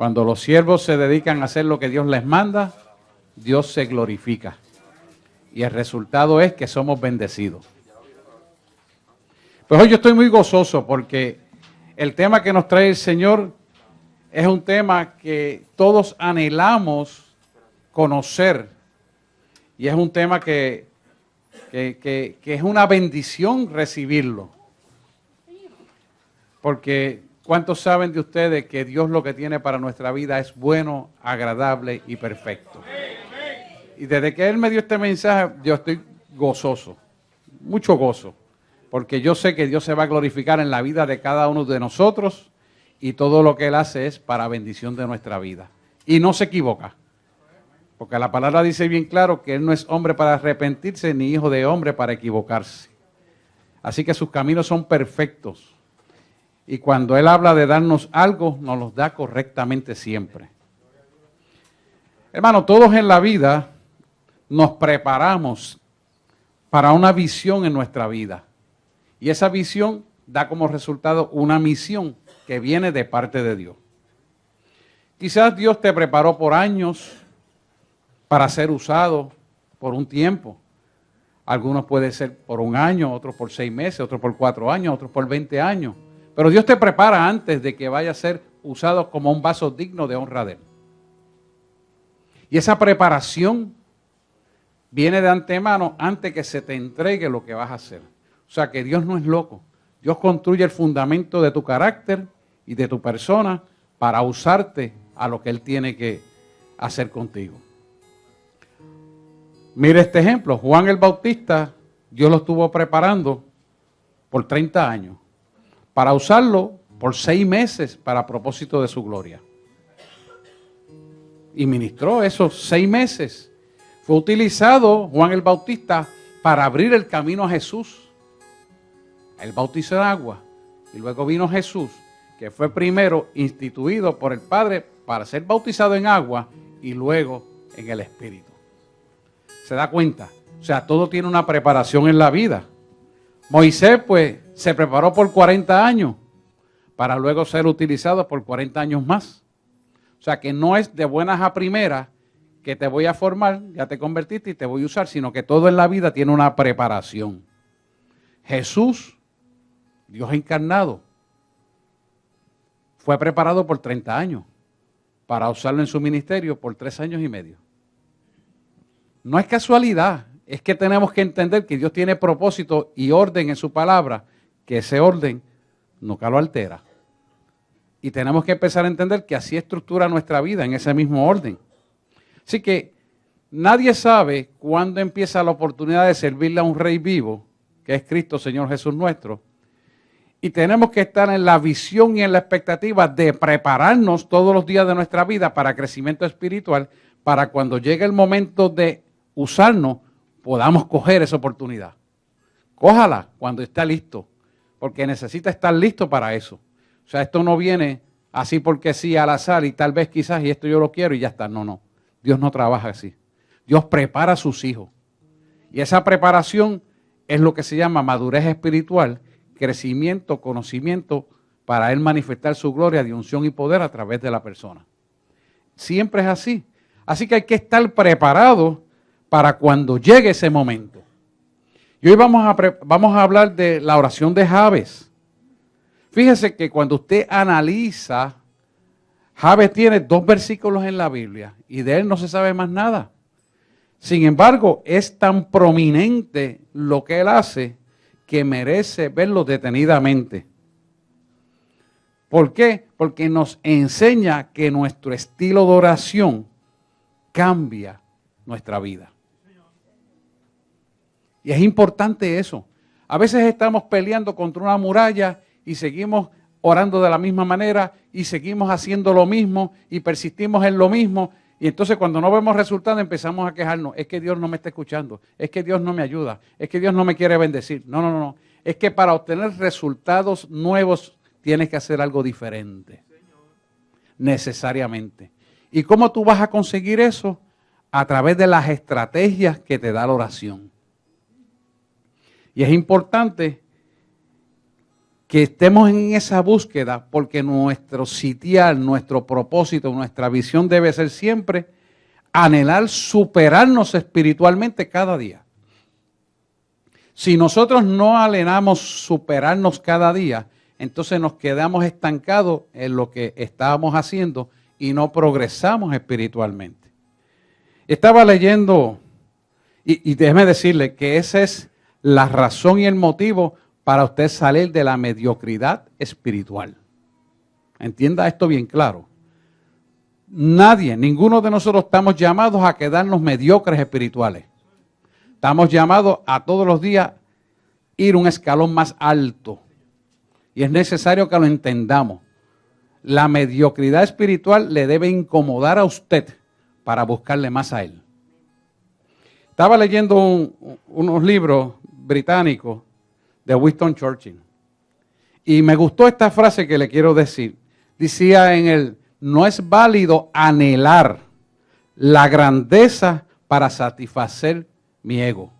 Cuando los siervos se dedican a hacer lo que Dios les manda, Dios se glorifica. Y el resultado es que somos bendecidos. Pues hoy yo estoy muy gozoso porque el tema que nos trae el Señor es un tema que todos anhelamos conocer. Y es un tema que es una bendición recibirlo. Porque ¿cuántos saben de ustedes que Dios lo que tiene para nuestra vida es bueno, agradable y perfecto? Y desde que Él me dio este mensaje, yo estoy gozoso, mucho gozo, porque yo sé que Dios se va a glorificar en la vida de cada uno de nosotros y todo lo que Él hace es para bendición de nuestra vida. Y no se equivoca, porque la palabra dice bien claro que Él no es hombre para arrepentirse ni hijo de hombre para equivocarse. Así que sus caminos son perfectos. Y cuando Él habla de darnos algo, nos los da correctamente siempre. Hermano, todos en la vida nos preparamos para una visión en nuestra vida. Y esa visión da como resultado una misión que viene de parte de Dios. Quizás Dios te preparó por años para ser usado por un tiempo. Algunos puede ser por un año, otros por 6 meses, otros por 4 años, otros por 20 años. Pero Dios te prepara antes de que vaya a ser usado como un vaso digno de honra de Él. Y esa preparación viene de antemano antes que se te entregue lo que vas a hacer. O sea que Dios no es loco. Dios construye el fundamento de tu carácter y de tu persona para usarte a lo que Él tiene que hacer contigo. Mire este ejemplo. Juan el Bautista, Dios lo estuvo preparando por 30 años para usarlo por 6 meses para propósito de su gloria. Y ministró esos 6 meses. Fue utilizado Juan el Bautista para abrir el camino a Jesús. Él bautizó en agua y luego vino Jesús, que fue primero instituido por el Padre para ser bautizado en agua y luego en el Espíritu. ¿Se da cuenta? O sea, todo tiene una preparación en la vida. Moisés, pues, se preparó por 40 años para luego ser utilizado por 40 años más. O sea, que no es de buenas a primeras que te voy a formar, ya te convertiste y te voy a usar, sino que todo en la vida tiene una preparación. Jesús, Dios encarnado, fue preparado por 30 años para usarlo en su ministerio por 3 años y medio. No es casualidad, es que tenemos que entender que Dios tiene propósito y orden en su palabra, que ese orden nunca lo altera. Y tenemos que empezar a entender que así estructura nuestra vida en ese mismo orden. Así que nadie sabe cuándo empieza la oportunidad de servirle a un rey vivo, que es Cristo, Señor Jesús nuestro. Y tenemos que estar en la visión y en la expectativa de prepararnos todos los días de nuestra vida para crecimiento espiritual, para cuando llegue el momento de usarnos, podamos coger esa oportunidad. Cójala cuando esté listo, porque necesita estar listo para eso. O sea, esto no viene así porque sí, al azar y tal vez quizás, y esto yo lo quiero y ya está. No, no. Dios no trabaja así. Dios prepara a sus hijos. Y esa preparación es lo que se llama madurez espiritual, crecimiento, conocimiento, para Él manifestar su gloria de unción y poder a través de la persona. Siempre es así. Así que hay que estar preparado para cuando llegue ese momento. Y hoy vamos a hablar de la oración de Jabes. Fíjese que cuando usted analiza, Jabes tiene 2 versículos en la Biblia y de él no se sabe más nada. Sin embargo, es tan prominente lo que él hace que merece verlo detenidamente. ¿Por qué? Porque nos enseña que nuestro estilo de oración cambia nuestra vida. Y es importante eso. A veces estamos peleando contra una muralla y seguimos orando de la misma manera y seguimos haciendo lo mismo y persistimos en lo mismo. Y entonces cuando no vemos resultados empezamos a quejarnos. Es que Dios no me está escuchando. Es que Dios no me ayuda. Es que Dios no me quiere bendecir. No, no, no. Es que para obtener resultados nuevos tienes que hacer algo diferente. Necesariamente. ¿Y cómo tú vas a conseguir eso? A través de las estrategias que te da la oración. Y es importante que estemos en esa búsqueda, porque nuestro sitial, nuestro propósito, nuestra visión debe ser siempre anhelar superarnos espiritualmente cada día. Si nosotros no anhelamos superarnos cada día, entonces nos quedamos estancados en lo que estábamos haciendo y no progresamos espiritualmente. Estaba leyendo, y déjeme decirle que esa es la razón y el motivo para usted salir de la mediocridad espiritual. Entienda esto bien claro. Nadie, ninguno de nosotros estamos llamados a quedarnos mediocres espirituales. Estamos llamados a todos los días ir un escalón más alto. Y es necesario que lo entendamos. La mediocridad espiritual le debe incomodar a usted para buscarle más a él. Estaba leyendo unos libros británicos de Winston Churchill. Y me gustó esta frase que le quiero decir. Decía en él, no es válido anhelar la grandeza para satisfacer mi ego,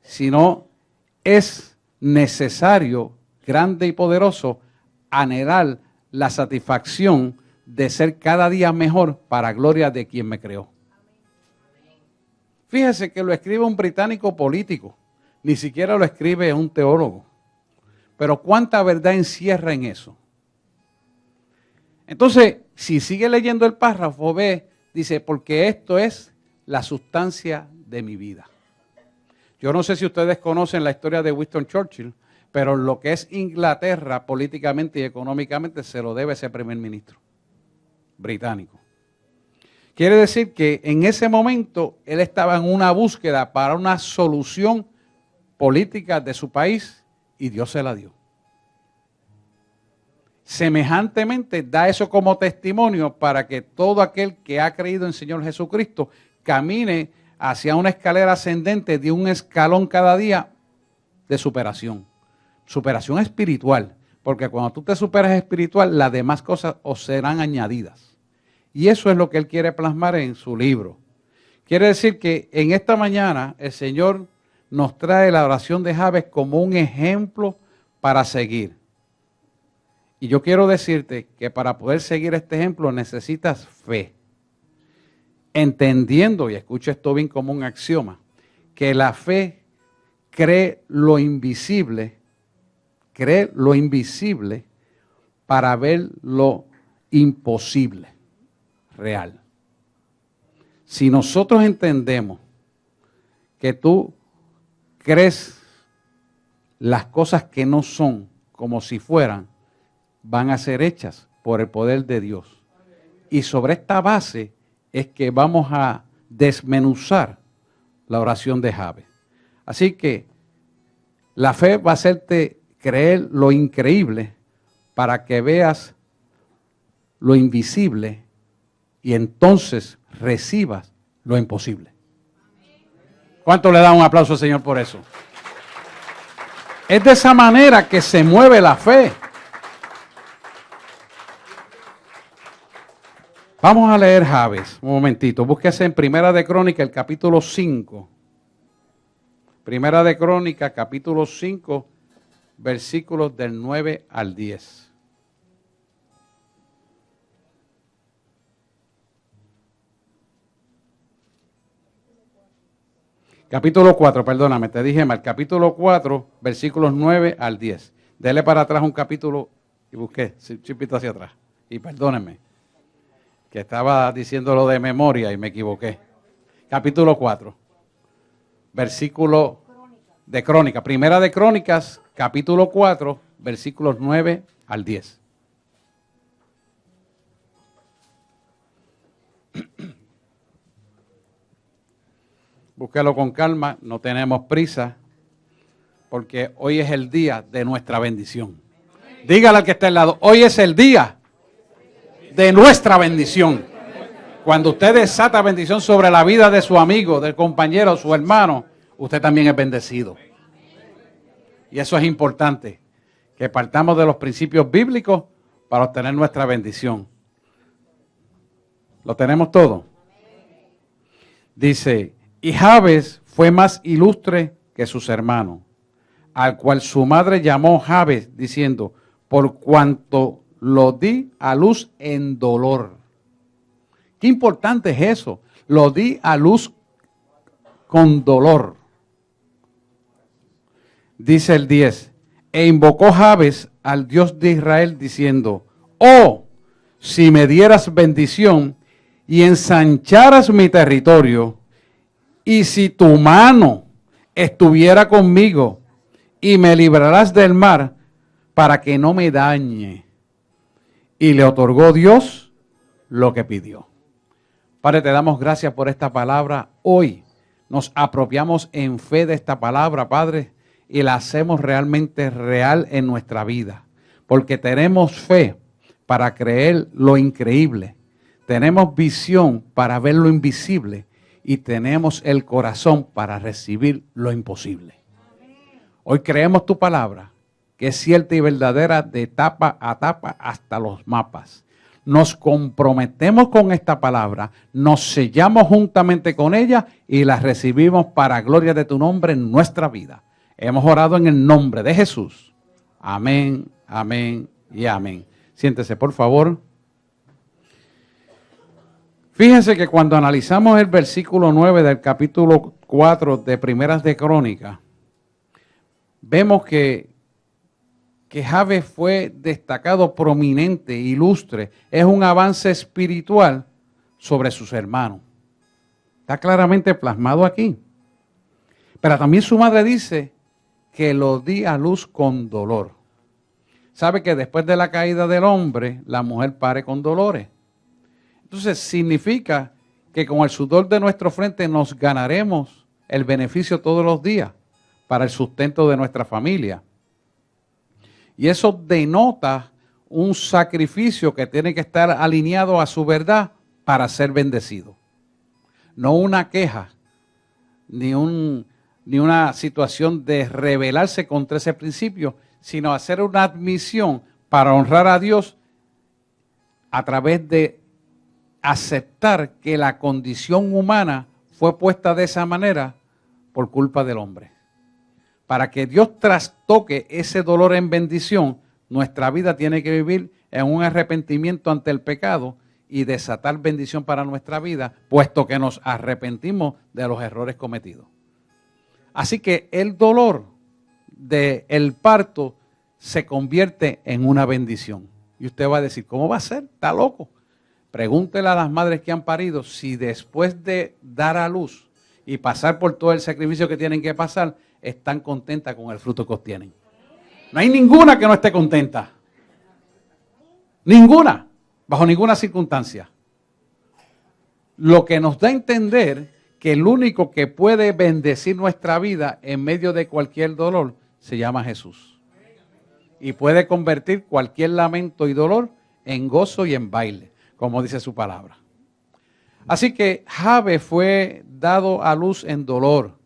sino es necesario, grande y poderoso, anhelar la satisfacción de ser cada día mejor para gloria de quien me creó. Fíjese que lo escribe un británico político, ni siquiera lo escribe un teólogo. Pero ¿cuánta verdad encierra en eso? Entonces, si sigue leyendo el párrafo, ve, dice, porque esto es la sustancia de mi vida. Yo no sé si ustedes conocen la historia de Winston Churchill, pero lo que es Inglaterra políticamente y económicamente se lo debe ese primer ministro británico. Quiere decir que en ese momento él estaba en una búsqueda para una solución política de su país y Dios se la dio. Semejantemente da eso como testimonio para que todo aquel que ha creído en el Señor Jesucristo camine hacia una escalera ascendente de un escalón cada día de superación. Superación espiritual, porque cuando tú te superas espiritual, las demás cosas os serán añadidas. Y eso es lo que él quiere plasmar en su libro. Quiere decir que en esta mañana el Señor nos trae la oración de Jabes como un ejemplo para seguir. Y yo quiero decirte que para poder seguir este ejemplo necesitas fe. Entendiendo, y escucha esto bien como un axioma, que la fe cree lo invisible para ver lo imposible, real. Si nosotros entendemos que tú crees las cosas que no son como si fueran, van a ser hechas por el poder de Dios. Y sobre esta base es que vamos a desmenuzar la oración de Jabes. Así que la fe va a hacerte creer lo increíble para que veas lo invisible y entonces recibas lo imposible. ¿Cuánto le da un aplauso al Señor por eso? Es de esa manera que se mueve la fe. Vamos a leer Jabes, un momentito. Búsquese en Primera de Crónica, el capítulo 5. Primera de Crónica, capítulo 5, versículos del 9 al 10. Capítulo 4, perdóname, te dije mal. Capítulo 4, versículos 9 al 10. Dele para atrás un capítulo y busqué, chipito hacia atrás. Y perdónenme, que estaba diciéndolo de memoria y me equivoqué. Capítulo 4, versículo de Crónica. Primera de Crónicas, capítulo 4, versículos 9 al 10. Búsquelo con calma, no tenemos prisa, porque hoy es el día de nuestra bendición. Dígale al que está al lado, hoy es el día de nuestra bendición. Cuando usted desata bendición sobre la vida de su amigo, del compañero, su hermano, usted también es bendecido. Y eso es importante, que partamos de los principios bíblicos para obtener nuestra bendición. ¿Lo tenemos todo? Dice, y Jabes fue más ilustre que sus hermanos, al cual su madre llamó Jabes, diciendo, por cuanto lo di a luz en dolor. Qué importante es eso. Lo di a luz con dolor. Dice el 10, e invocó Jabes al Dios de Israel diciendo, oh, si me dieras bendición y ensancharas mi territorio, y si tu mano estuviera conmigo y me librarás del mar para que no me dañe. Y le otorgó Dios lo que pidió. Padre, te damos gracias por esta palabra. Hoy nos apropiamos en fe de esta palabra, Padre, y la hacemos realmente real en nuestra vida. Porque tenemos fe para creer lo increíble. Tenemos visión para ver lo invisible. Y tenemos el corazón para recibir lo imposible. Hoy creemos tu palabra, que es cierta y verdadera de tapa a tapa hasta los mapas. Nos comprometemos con esta palabra, nos sellamos juntamente con ella y la recibimos para gloria de tu nombre en nuestra vida. Hemos orado en el nombre de Jesús. Amén, amén y amén. Siéntese, por favor. Fíjense que cuando analizamos el versículo 9 del capítulo 4 de Primeras de Crónicas, vemos que Jabes fue destacado, prominente, ilustre. Es un avance espiritual sobre sus hermanos. Está claramente plasmado aquí. Pero también su madre dice que lo di a luz con dolor. Sabe que después de la caída del hombre, la mujer pare con dolores. Entonces significa que con el sudor de nuestra frente nos ganaremos el beneficio todos los días para el sustento de nuestra familia. Y eso denota un sacrificio que tiene que estar alineado a su verdad para ser bendecido. No una queja, ni una situación de rebelarse contra ese principio, sino hacer una admisión para honrar a Dios a través de aceptar que la condición humana fue puesta de esa manera por culpa del hombre. Para que Dios trastoque ese dolor en bendición, nuestra vida tiene que vivir en un arrepentimiento ante el pecado y desatar bendición para nuestra vida, puesto que nos arrepentimos de los errores cometidos. Así que el dolor del parto se convierte en una bendición. Y usted va a decir, ¿cómo va a ser? ¿Está loco? Pregúntele a las madres que han parido si después de dar a luz y pasar por todo el sacrificio que tienen que pasar, están contentas con el fruto que obtienen. No hay ninguna que no esté contenta. Ninguna, bajo ninguna circunstancia. Lo que nos da a entender que el único que puede bendecir nuestra vida en medio de cualquier dolor se llama Jesús. Y puede convertir cualquier lamento y dolor en gozo y en baile, como dice su palabra. Así que Jabes fue dado a luz en dolor.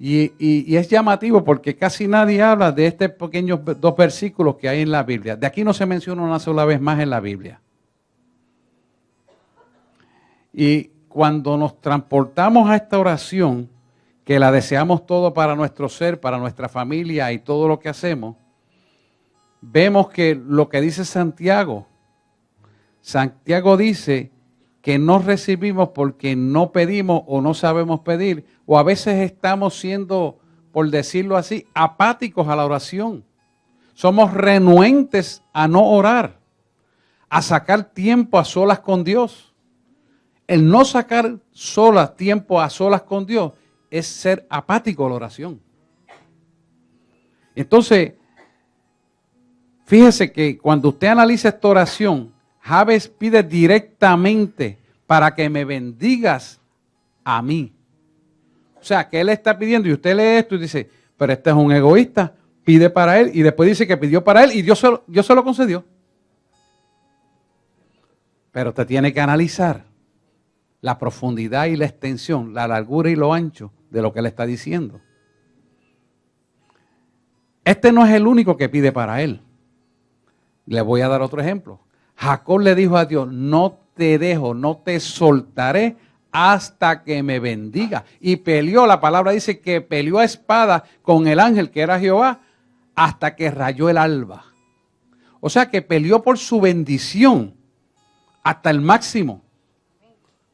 Y es llamativo porque casi nadie habla de estos pequeños dos versículos que hay en la Biblia. De aquí no se menciona una sola vez más en la Biblia. Y cuando nos transportamos a esta oración, que la deseamos todo para nuestro ser, para nuestra familia y todo lo que hacemos, vemos que lo que dice Santiago dice que no recibimos porque no pedimos o no sabemos pedir, o a veces estamos siendo, por decirlo así, apáticos a la oración. Somos renuentes a no orar, a sacar tiempo a solas con Dios. El no sacar tiempo a solas con Dios es ser apático a la oración. Entonces, fíjese que cuando usted analiza esta oración, Jabes pide directamente para que me bendigas a mí. O sea, que él está pidiendo y usted lee esto y dice, pero este es un egoísta, pide para él y después dice que pidió para él y Dios se lo concedió. Pero usted tiene que analizar la profundidad y la extensión, la largura y lo ancho de lo que él está diciendo. Este no es el único que pide para él. Le voy a dar otro ejemplo. Jacob le dijo a Dios, no te dejo, no te soltaré hasta que me bendiga. Y peleó, la palabra dice que peleó a espada con el ángel que era Jehová hasta que rayó el alba. O sea que peleó por su bendición hasta el máximo.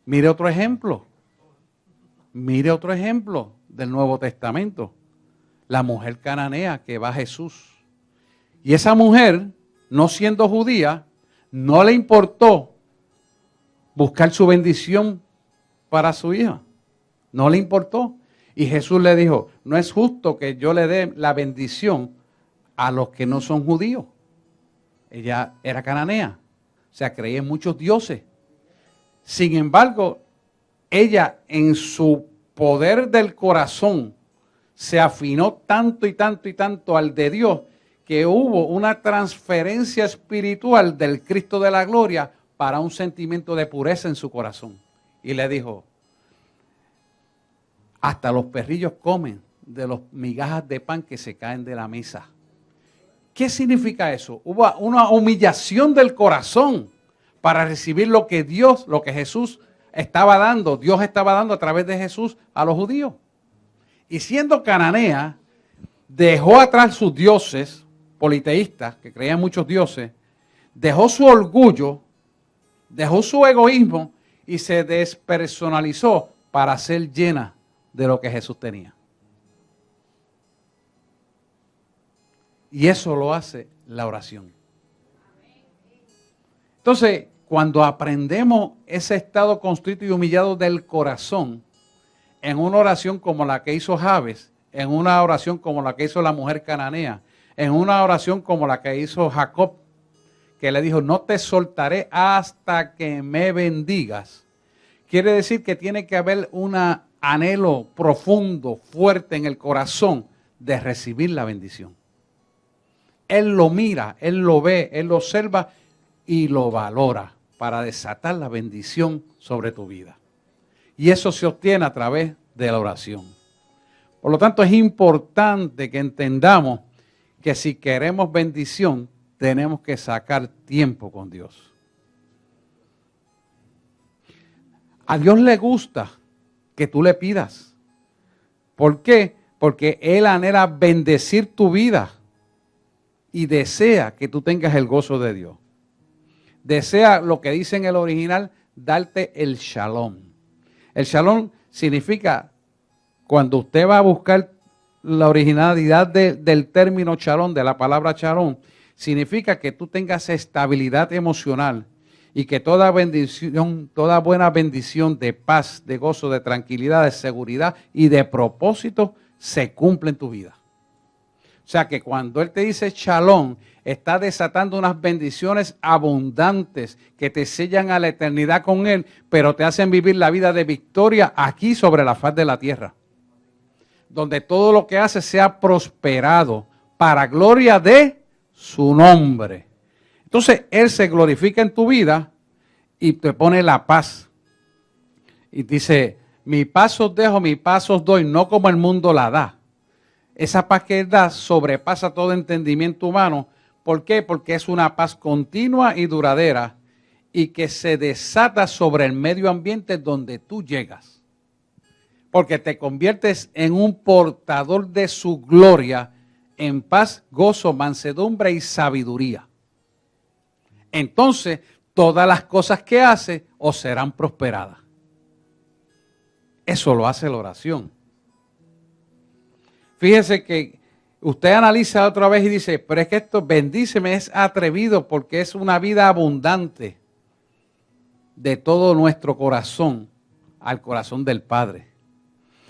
Mire otro ejemplo. Mire otro ejemplo del Nuevo Testamento. La mujer cananea que va a Jesús. Y esa mujer, no siendo judía, no le importó buscar su bendición para su hija. No le importó. Y Jesús le dijo, no es justo que yo le dé la bendición a los que no son judíos. Ella era cananea, o sea, creía en muchos dioses. Sin embargo, ella en su poder del corazón se afinó tanto y tanto y tanto al de Dios que hubo una transferencia espiritual del Cristo de la gloria para un sentimiento de pureza en su corazón. Y le dijo, hasta los perrillos comen de las migajas de pan que se caen de la mesa. ¿Qué significa eso? Hubo una humillación del corazón para recibir lo que Dios, lo que Jesús estaba dando, Dios estaba dando a través de Jesús a los judíos. Y siendo cananea, dejó atrás sus dioses politeístas, que creían muchos dioses, dejó su orgullo, dejó su egoísmo y se despersonalizó para ser llena de lo que Jesús tenía. Y eso lo hace la oración. Entonces, cuando aprendemos ese estado constrito y humillado del corazón, en una oración como la que hizo Jabes, en una oración como la que hizo la mujer cananea, en una oración como la que hizo Jacob, que le dijo, no te soltaré hasta que me bendigas. Quiere decir que tiene que haber un anhelo profundo, fuerte en el corazón de recibir la bendición. Él lo mira, Él lo ve, Él lo observa y lo valora para desatar la bendición sobre tu vida. Y eso se obtiene a través de la oración. Por lo tanto, es importante que entendamos que si queremos bendición, tenemos que sacar tiempo con Dios. A Dios le gusta que tú le pidas. ¿Por qué? Porque Él anhela bendecir tu vida y desea que tú tengas el gozo de Dios. Desea, lo que dice en el original, darte el shalom. El shalom significa, cuando usted va a buscar la originalidad del término shalom, de la palabra shalom, significa que tú tengas estabilidad emocional y que toda bendición, toda buena bendición de paz, de gozo, de tranquilidad, de seguridad y de propósito se cumple en tu vida. O sea que cuando Él te dice shalom, está desatando unas bendiciones abundantes que te sellan a la eternidad con Él, pero te hacen vivir la vida de victoria aquí sobre la faz de la tierra. Donde todo lo que haces sea prosperado para gloria de su nombre. Entonces Él se glorifica en tu vida y te pone la paz. Y dice, mi paz os dejo, mi paz os doy, no como el mundo la da. Esa paz que Él da sobrepasa todo entendimiento humano. ¿Por qué? Porque es una paz continua y duradera y que se desata sobre el medio ambiente donde tú llegas. Porque te conviertes en un portador de su gloria en paz, gozo, mansedumbre y sabiduría. Entonces, todas las cosas que hace os serán prosperadas. Eso lo hace la oración. Fíjese que usted analiza otra vez y dice, pero es que esto, bendíceme, es atrevido porque es una vida abundante de todo nuestro corazón al corazón del Padre.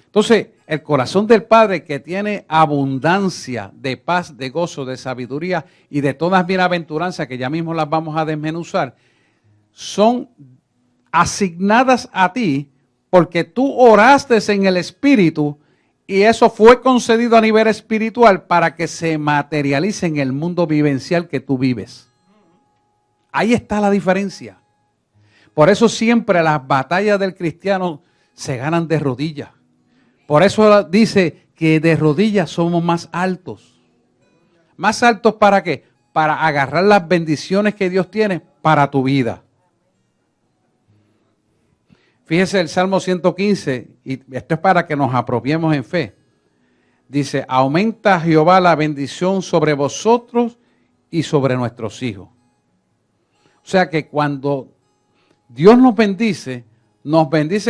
Entonces, el corazón del Padre que tiene abundancia de paz, de gozo, de sabiduría y de todas bienaventuranzas, que ya mismo las vamos a desmenuzar, son asignadas a ti porque tú oraste en el Espíritu y eso fue concedido a nivel espiritual para que se materialice en el mundo vivencial que tú vives. Ahí está la diferencia. Por eso siempre las batallas del cristiano se ganan de rodillas. Por eso dice que de rodillas somos más altos. ¿Más altos para qué? Para agarrar las bendiciones que Dios tiene para tu vida. Fíjese el Salmo 115, y esto es para que nos apropiemos en fe. Dice, aumenta Jehová la bendición sobre vosotros y sobre nuestros hijos. O sea que cuando Dios nos bendice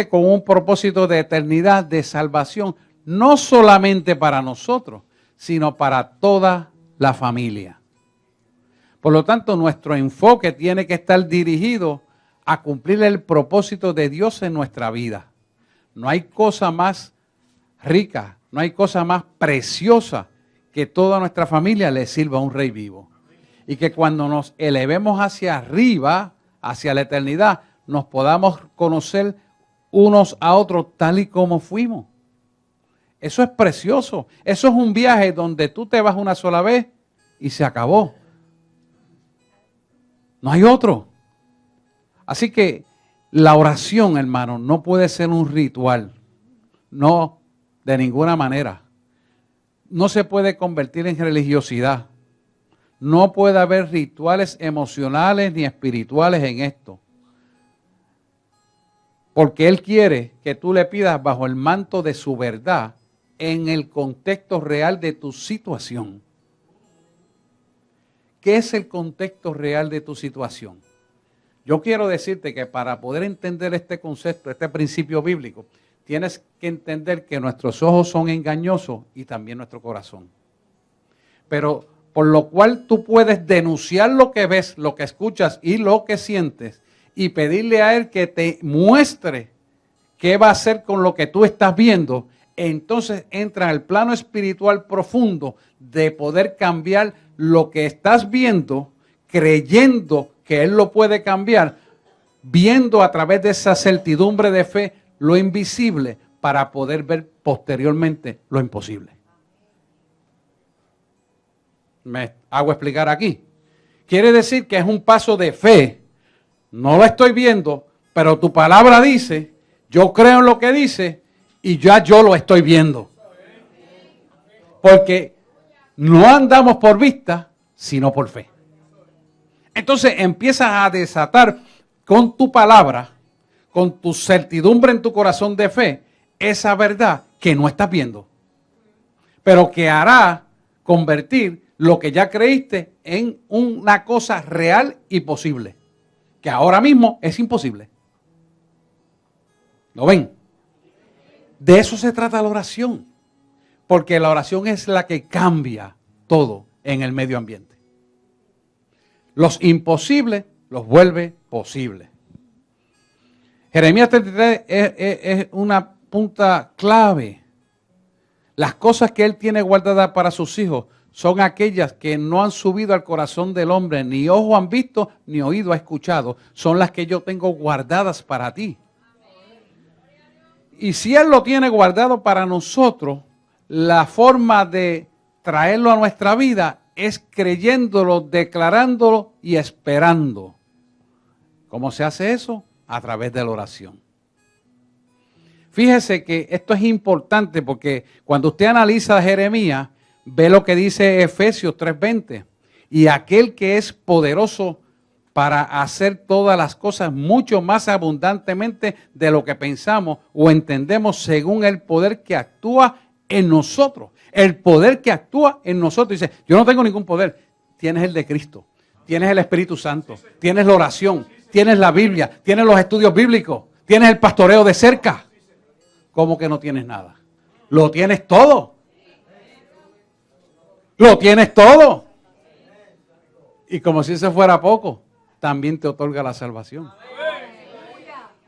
con un propósito de eternidad, de salvación, no solamente para nosotros, sino para toda la familia. Por lo tanto, nuestro enfoque tiene que estar dirigido a cumplir el propósito de Dios en nuestra vida. No hay cosa más rica, no hay cosa más preciosa que toda nuestra familia le sirva a un Rey vivo. Y que cuando nos elevemos hacia arriba, hacia la eternidad, nos podamos conocer unos a otros tal y como fuimos. Eso es precioso. Eso es un viaje donde tú te vas una sola vez y se acabó. No hay otro. Así que la oración, hermano, no puede ser un ritual. No, de ninguna manera. No se puede convertir en religiosidad. No puede haber rituales emocionales ni espirituales en esto. Porque Él quiere que tú le pidas bajo el manto de su verdad en el contexto real de tu situación. ¿Qué es el contexto real de tu situación? Yo quiero decirte que para poder entender este concepto, este principio bíblico, tienes que entender que nuestros ojos son engañosos y también nuestro corazón. Pero por lo cual tú puedes denunciar lo que ves, lo que escuchas y lo que sientes y pedirle a Él que te muestre qué va a hacer con lo que tú estás viendo. Entonces entra en el plano espiritual profundo de poder cambiar lo que estás viendo, creyendo que Él lo puede cambiar, viendo a través de esa certidumbre de fe lo invisible para poder ver posteriormente lo imposible. ¿Me hago explicar aquí? Quiere decir que es un paso de fe. No lo estoy viendo, pero tu palabra dice, yo creo en lo que dice y ya yo lo estoy viendo. Porque no andamos por vista, sino por fe. Entonces empiezas a desatar con tu palabra, con tu certidumbre en tu corazón de fe, esa verdad que no estás viendo, pero que hará convertir lo que ya creíste en una cosa real y posible, que ahora mismo es imposible. ¿Lo ven? De eso se trata la oración, porque la oración es la que cambia todo en el medio ambiente. Los imposibles los vuelve posibles. Jeremías 33 es una punta clave. Las cosas que Él tiene guardadas para sus hijos son aquellas que no han subido al corazón del hombre, ni ojo han visto, ni oído ha escuchado. Son las que yo tengo guardadas para ti. Y si Él lo tiene guardado para nosotros, la forma de traerlo a nuestra vida es creyéndolo, declarándolo y esperando. ¿Cómo se hace eso? A través de la oración. Fíjese que esto es importante porque cuando usted analiza Jeremías, ve lo que dice Efesios 3:20. Y aquel que es poderoso para hacer todas las cosas mucho más abundantemente de lo que pensamos o entendemos según el poder que actúa en nosotros. El poder que actúa en nosotros. Dice, yo no tengo ningún poder. Tienes el de Cristo. Tienes el Espíritu Santo. Tienes la oración. Tienes la Biblia. Tienes los estudios bíblicos. Tienes el pastoreo de cerca. ¿Cómo que no tienes nada? Lo tienes todo. Lo tienes todo. Y como si eso fuera poco, también te otorga la salvación. O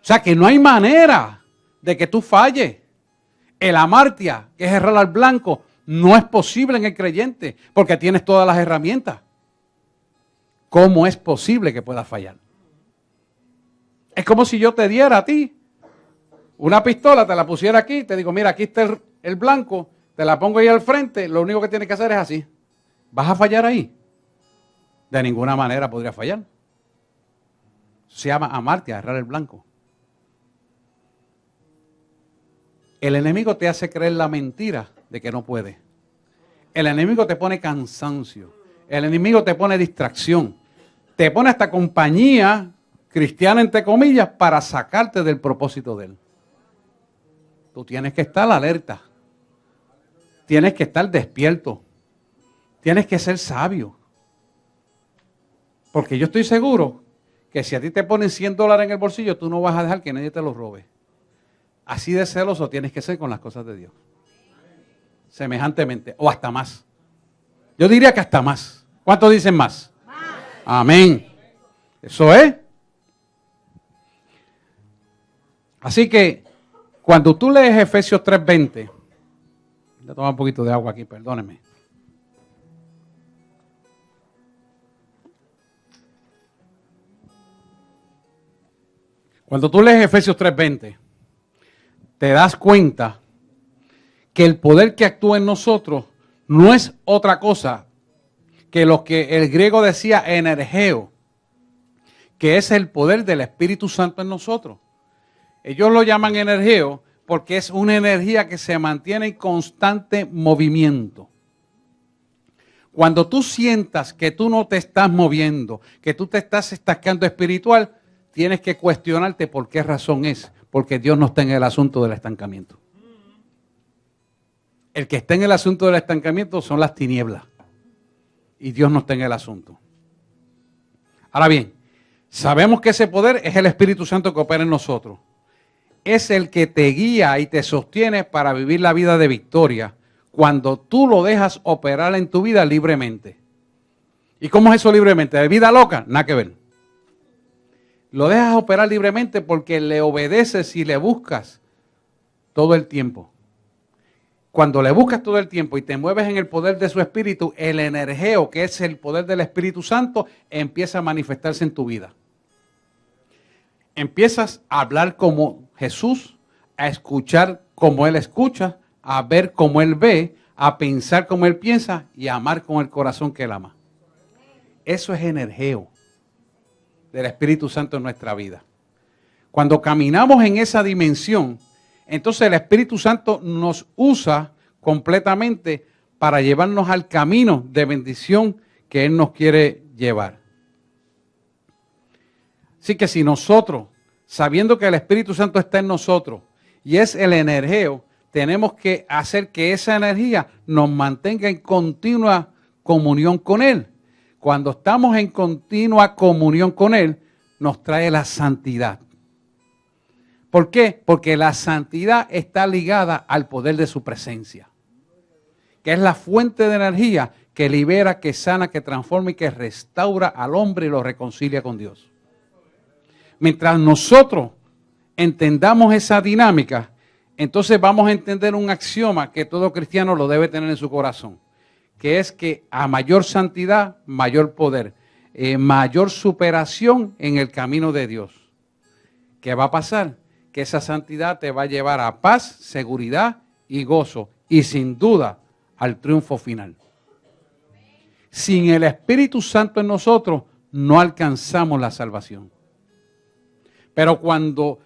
sea que no hay manera de que tú falles. El amartia, que es errar al blanco, no es posible en el creyente porque tienes todas las herramientas. ¿Cómo es posible que puedas fallar? Es como si yo te diera a ti una pistola, te la pusiera aquí, te digo, mira, aquí está el blanco, te la pongo ahí al frente, lo único que tienes que hacer es así. ¿Vas a fallar ahí? De ninguna manera podría fallar. Se llama amartia, errar el blanco. El enemigo te hace creer la mentira de que no puede. El enemigo te pone cansancio. El enemigo te pone distracción. Te pone hasta compañía cristiana entre comillas, para sacarte del propósito de Él. Tú tienes que estar alerta. Tienes que estar despierto. Tienes que ser sabio. Porque yo estoy seguro que si a ti te ponen $100 en el bolsillo, tú no vas a dejar que nadie te los robe. Así de celoso tienes que ser con las cosas de Dios. Semejantemente, o hasta más. Yo diría que hasta más. ¿Cuántos dicen más? Más. Amén. Eso es. Así que, cuando tú lees Efesios 3:20, voy a tomar un poquito de agua aquí, perdónenme. Cuando tú lees Efesios 3:20, te das cuenta que el poder que actúa en nosotros no es otra cosa que lo que el griego decía energeo, que es el poder del Espíritu Santo en nosotros. Ellos lo llaman energeo porque es una energía que se mantiene en constante movimiento. Cuando tú sientas que tú no te estás moviendo, que tú te estás estancando espiritual, tienes que cuestionarte por qué razón es. Porque Dios no está en el asunto del estancamiento. El que está en el asunto del estancamiento son las tinieblas. Y Dios no está en el asunto. Ahora bien, sabemos que ese poder es el Espíritu Santo que opera en nosotros. Es el que te guía y te sostiene para vivir la vida de victoria cuando tú lo dejas operar en tu vida libremente. ¿Y cómo es eso libremente? ¿De vida loca? Nada que ver. Lo dejas operar libremente porque le obedeces y le buscas todo el tiempo. Cuando le buscas todo el tiempo y te mueves en el poder de su Espíritu, el energeo, que es el poder del Espíritu Santo, empieza a manifestarse en tu vida. Empiezas a hablar como Jesús, a escuchar como Él escucha, a ver como Él ve, a pensar como Él piensa y a amar con el corazón que Él ama. Eso es energeo del Espíritu Santo en nuestra vida. Cuando caminamos en esa dimensión, entonces el Espíritu Santo nos usa completamente para llevarnos al camino de bendición que Él nos quiere llevar. Así que si nosotros, sabiendo que el Espíritu Santo está en nosotros y es el energeo, tenemos que hacer que esa energía nos mantenga en continua comunión con Él. Cuando estamos en continua comunión con Él, nos trae la santidad. ¿Por qué? Porque la santidad está ligada al poder de su presencia, que es la fuente de energía que libera, que sana, que transforma y que restaura al hombre y lo reconcilia con Dios. Mientras nosotros entendamos esa dinámica, entonces vamos a entender un axioma que todo cristiano lo debe tener en su corazón, que es que a mayor santidad, mayor poder, mayor superación en el camino de Dios. ¿Qué va a pasar? Que esa santidad te va a llevar a paz, seguridad y gozo, y sin duda al triunfo final. Sin el Espíritu Santo en nosotros, no alcanzamos la salvación. Pero cuando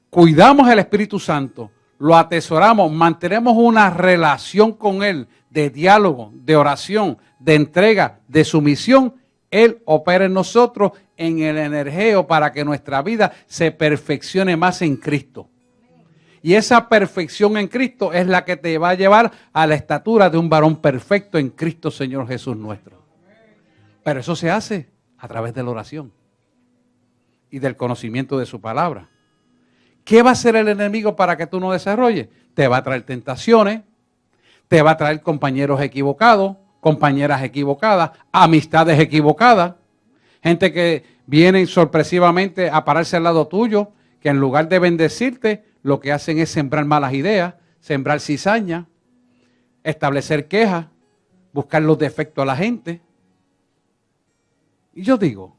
cuidamos el Espíritu Santo, lo atesoramos, mantenemos una relación con Él de diálogo, de oración, de entrega, de sumisión, Él opera en nosotros en el energeo para que nuestra vida se perfeccione más en Cristo. Y esa perfección en Cristo es la que te va a llevar a la estatura de un varón perfecto en Cristo Señor Jesús nuestro. Pero eso se hace a través de la oración y del conocimiento de su palabra. ¿Qué va a hacer el enemigo para que tú no desarrolles? Te va a traer tentaciones, te va a traer compañeros equivocados, compañeras equivocadas, amistades equivocadas, gente que viene sorpresivamente a pararse al lado tuyo, que en lugar de bendecirte, lo que hacen es sembrar malas ideas, sembrar cizaña, establecer quejas, buscar los defectos a la gente. Y yo digo,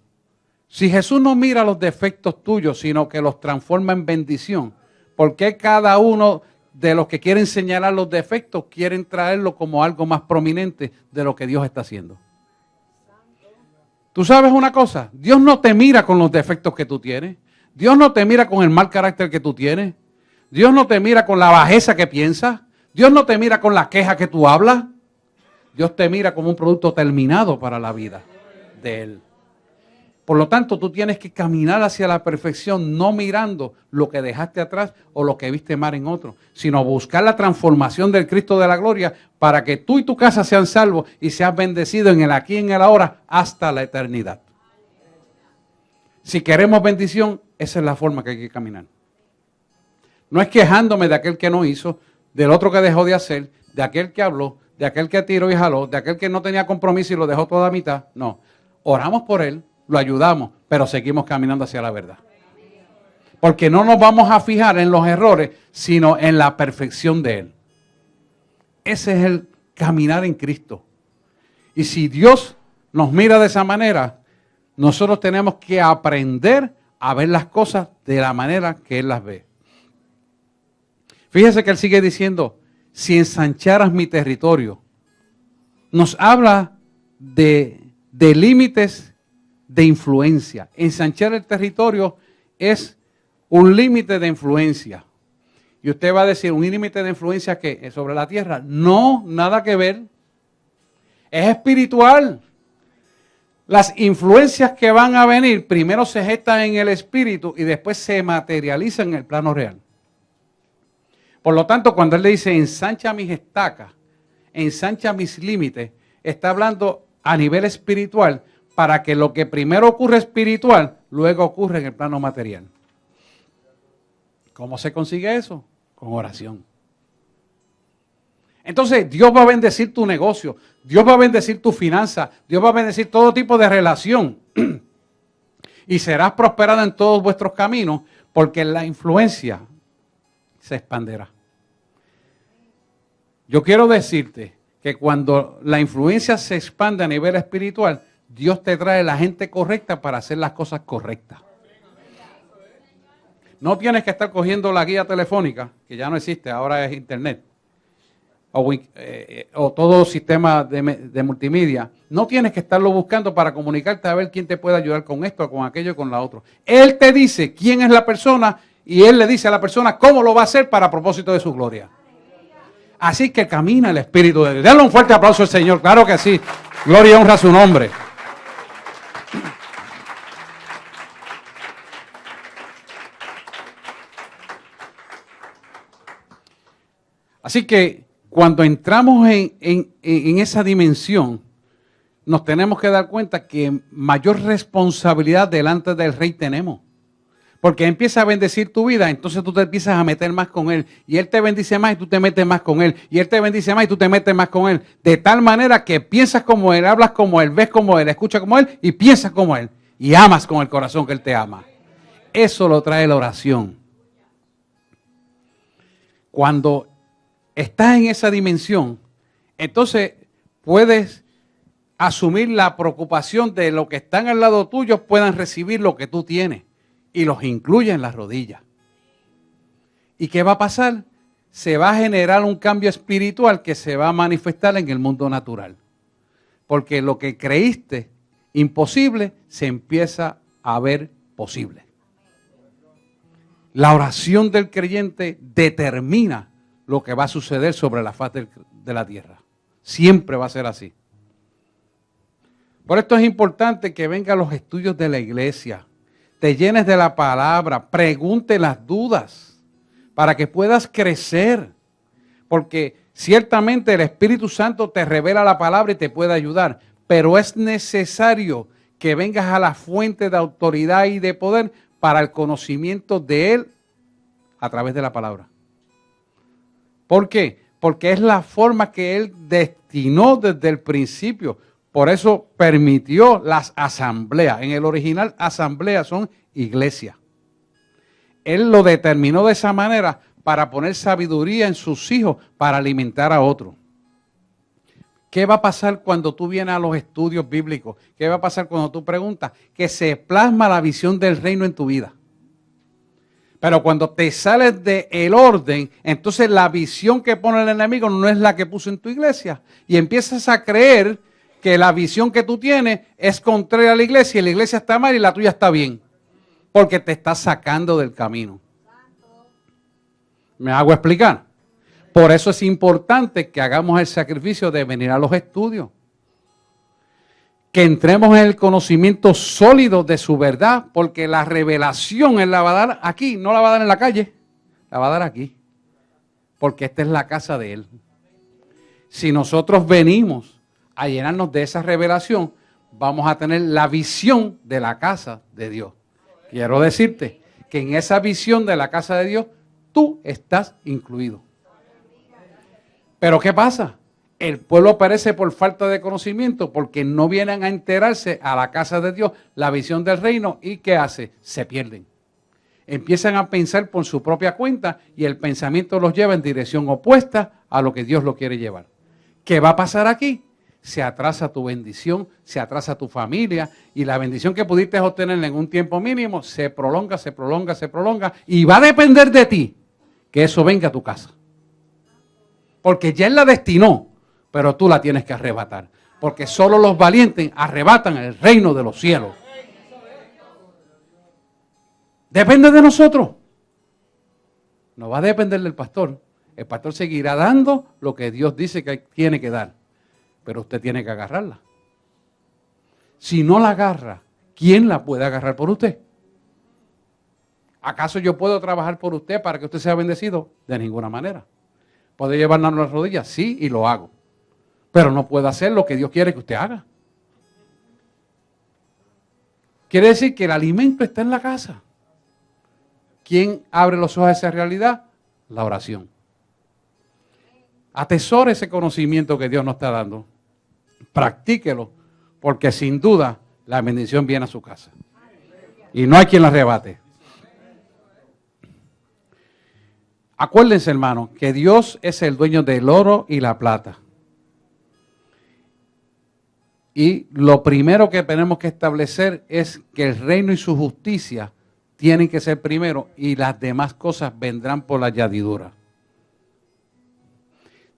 si Jesús no mira los defectos tuyos, sino que los transforma en bendición, ¿por qué cada uno de los que quieren señalar los defectos quieren traerlo como algo más prominente de lo que Dios está haciendo? ¿Tú sabes una cosa? Dios no te mira con los defectos que tú tienes. Dios no te mira con el mal carácter que tú tienes. Dios no te mira con la bajeza que piensas. Dios no te mira con la queja que tú hablas. Dios te mira como un producto terminado para la vida de Él. Por lo tanto, tú tienes que caminar hacia la perfección, no mirando lo que dejaste atrás o lo que viste mal en otro, sino buscar la transformación del Cristo de la gloria para que tú y tu casa sean salvos y seas bendecidos en el aquí y en el ahora hasta la eternidad. Si queremos bendición, esa es la forma que hay que caminar. No es quejándome de aquel que no hizo, del otro que dejó de hacer, de aquel que habló, de aquel que tiró y jaló, de aquel que no tenía compromiso y lo dejó toda a mitad. No, oramos por él, lo ayudamos, pero seguimos caminando hacia la verdad. Porque no nos vamos a fijar en los errores, sino en la perfección de él. Ese es el caminar en Cristo. Y si Dios nos mira de esa manera, nosotros tenemos que aprender a ver las cosas de la manera que él las ve. Fíjese que él sigue diciendo, si ensancharas mi territorio, nos habla de límites de influencia. Ensanchar el territorio es un límite de influencia. Y usted va a decir, ¿un límite de influencia qué? ¿Sobre la tierra? No, nada que ver. Es espiritual. Las influencias que van a venir primero se gestan en el espíritu y después se materializan en el plano real. Por lo tanto, cuando él le dice ensancha mis estacas, ensancha mis límites, está hablando a nivel espiritual para que lo que primero ocurre espiritual, luego ocurre en el plano material. ¿Cómo se consigue eso? Con oración. Entonces, Dios va a bendecir tu negocio, Dios va a bendecir tu finanza, Dios va a bendecir todo tipo de relación. Y serás prosperado en todos vuestros caminos, porque la influencia se expanderá. Yo quiero decirte que cuando la influencia se expande a nivel espiritual, Dios te trae la gente correcta para hacer las cosas correctas. No tienes que estar cogiendo la guía telefónica, que ya no existe, ahora es internet, o todo sistema de multimedia. No tienes que estarlo buscando para comunicarte a ver quién te puede ayudar con esto, con aquello, con la otra. Él te dice quién es la persona y él le dice a la persona cómo lo va a hacer para propósito de su gloria. Así que camina el Espíritu de Dios. Dale un fuerte aplauso al Señor, claro que sí. Gloria y honra a su nombre. Así que cuando entramos en esa dimensión, nos tenemos que dar cuenta que mayor responsabilidad delante del Rey tenemos. Porque empieza a bendecir tu vida, entonces tú te empiezas a meter más con Él. Y Él te bendice más y tú te metes más con Él. Y Él te bendice más y tú te metes más con Él. De tal manera que piensas como Él, hablas como Él, ves como Él, escuchas como Él y piensas como Él. Y amas con el corazón que Él te ama. Eso lo trae la oración. Cuando estás en esa dimensión, entonces puedes asumir la preocupación de los que están al lado tuyo puedan recibir lo que tú tienes. Y los incluye en las rodillas. ¿Y qué va a pasar? Se va a generar un cambio espiritual que se va a manifestar en el mundo natural. Porque lo que creíste imposible se empieza a ver posible. La oración del creyente determina lo que va a suceder sobre la faz de la tierra. Siempre va a ser así. Por esto es importante que vengan los estudios de la iglesia. Te llenes de la palabra, pregunte las dudas para que puedas crecer. Porque ciertamente el Espíritu Santo te revela la palabra y te puede ayudar. Pero es necesario que vengas a la fuente de autoridad y de poder para el conocimiento de Él a través de la palabra. ¿Por qué? Porque es la forma que Él destinó desde el principio. Por eso permitió las asambleas. En el original, asambleas son iglesias. Él lo determinó de esa manera para poner sabiduría en sus hijos, para alimentar a otros. ¿Qué va a pasar cuando tú vienes a los estudios bíblicos? ¿Qué va a pasar cuando tú preguntas? Que se plasma la visión del reino en tu vida. Pero cuando te sales del orden, entonces la visión que pone el enemigo no es la que puso en tu iglesia. Y empiezas a creer que la visión que tú tienes es contraria a la iglesia y la iglesia está mal y la tuya está bien. Porque te está sacando del camino. ¿Me hago explicar? Por eso es importante que hagamos el sacrificio de venir a los estudios. que entremos en el conocimiento sólido de su verdad, porque la revelación Él la va a dar aquí, no la va a dar en la calle, la va a dar aquí, porque esta es la casa de Él. Si nosotros venimos a llenarnos de esa revelación, vamos a tener la visión de la casa de Dios. Quiero decirte que en esa visión de la casa de Dios, tú estás incluido. Pero ¿qué pasa? El pueblo perece por falta de conocimiento porque no vienen a enterarse a la casa de Dios, la visión del reino, y ¿qué hace? Se pierden. Empiezan a pensar por su propia cuenta y el pensamiento los lleva en dirección opuesta a lo que Dios lo quiere llevar. ¿Qué va a pasar aquí? Se atrasa tu bendición, se atrasa tu familia y la bendición que pudiste obtener en un tiempo mínimo se prolonga, se prolonga, se prolonga y va a depender de ti que eso venga a tu casa. Porque ya Él la destinó, pero tú la tienes que arrebatar. Porque solo los valientes arrebatan el reino de los cielos. Depende de nosotros. No va a depender del pastor. El pastor seguirá dando lo que Dios dice que tiene que dar. Pero usted tiene que agarrarla. Si no la agarra, ¿quién la puede agarrar por usted? ¿Acaso yo puedo trabajar por usted para que usted sea bendecido? De ninguna manera. ¿Puede llevarnos a las rodillas? Sí, y lo hago. Pero no puedo hacer lo que Dios quiere que usted haga. Quiere decir que el alimento está en la casa. ¿Quién abre los ojos a esa realidad? La oración. Atesore ese conocimiento que Dios nos está dando. Practíquelo, porque sin duda la bendición viene a su casa. Y no hay quien la arrebate. Acuérdense, hermanos, que Dios es el dueño del oro y la plata. Y lo primero que tenemos que establecer es que el reino y su justicia tienen que ser primero y las demás cosas vendrán por la añadidura.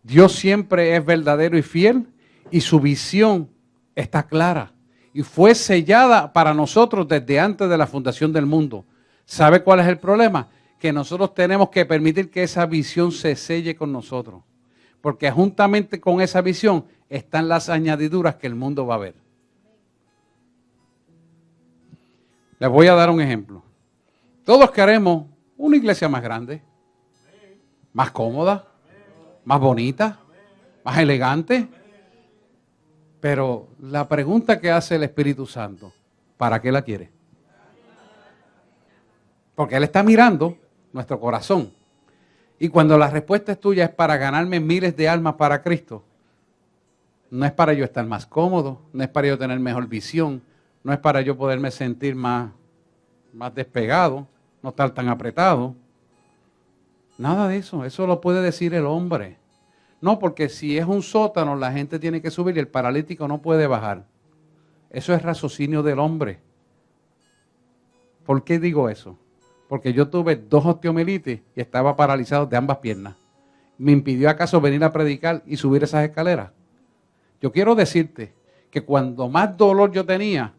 Dios siempre es verdadero y fiel y su visión está clara y fue sellada para nosotros desde antes de la fundación del mundo. ¿Sabe cuál es el problema? Que nosotros tenemos que permitir que esa visión se selle con nosotros. Porque juntamente con esa visión están las añadiduras que el mundo va a ver. Les voy a dar un ejemplo. Todos queremos una iglesia más grande, más cómoda, más bonita, más elegante. Pero la pregunta que hace el Espíritu Santo, ¿para qué la quiere? Porque Él está mirando nuestro corazón. Y cuando la respuesta es tuya es para ganarme miles de almas para Cristo, no es para yo estar más cómodo, no es para yo tener mejor visión, no es para yo poderme sentir más despegado, no estar tan apretado. Nada de eso, eso lo puede decir el hombre. No, porque si es un sótano, la gente tiene que subir y el paralítico no puede bajar. Eso es raciocinio del hombre. ¿Por qué digo eso? Porque yo tuve 2 osteomielitis y estaba paralizado de ambas piernas. ¿Me impidió acaso venir a predicar y subir esas escaleras? Yo quiero decirte que cuando más dolor yo tenía,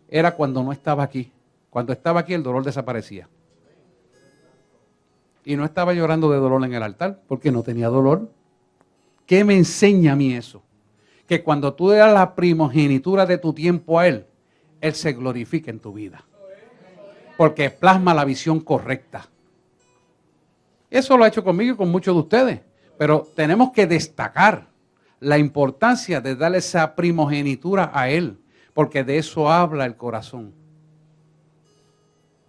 era cuando no estaba aquí. Cuando estaba aquí el dolor desaparecía. Y no estaba llorando de dolor en el altar, porque no tenía dolor. ¿Qué me enseña a mí eso? Que cuando tú das la primogenitura de tu tiempo a Él, Él se glorifica en tu vida. Porque plasma la visión correcta. Eso lo ha hecho conmigo y con muchos de ustedes. Pero tenemos que destacar la importancia de darle esa primogenitura a Él. Porque de eso habla el corazón.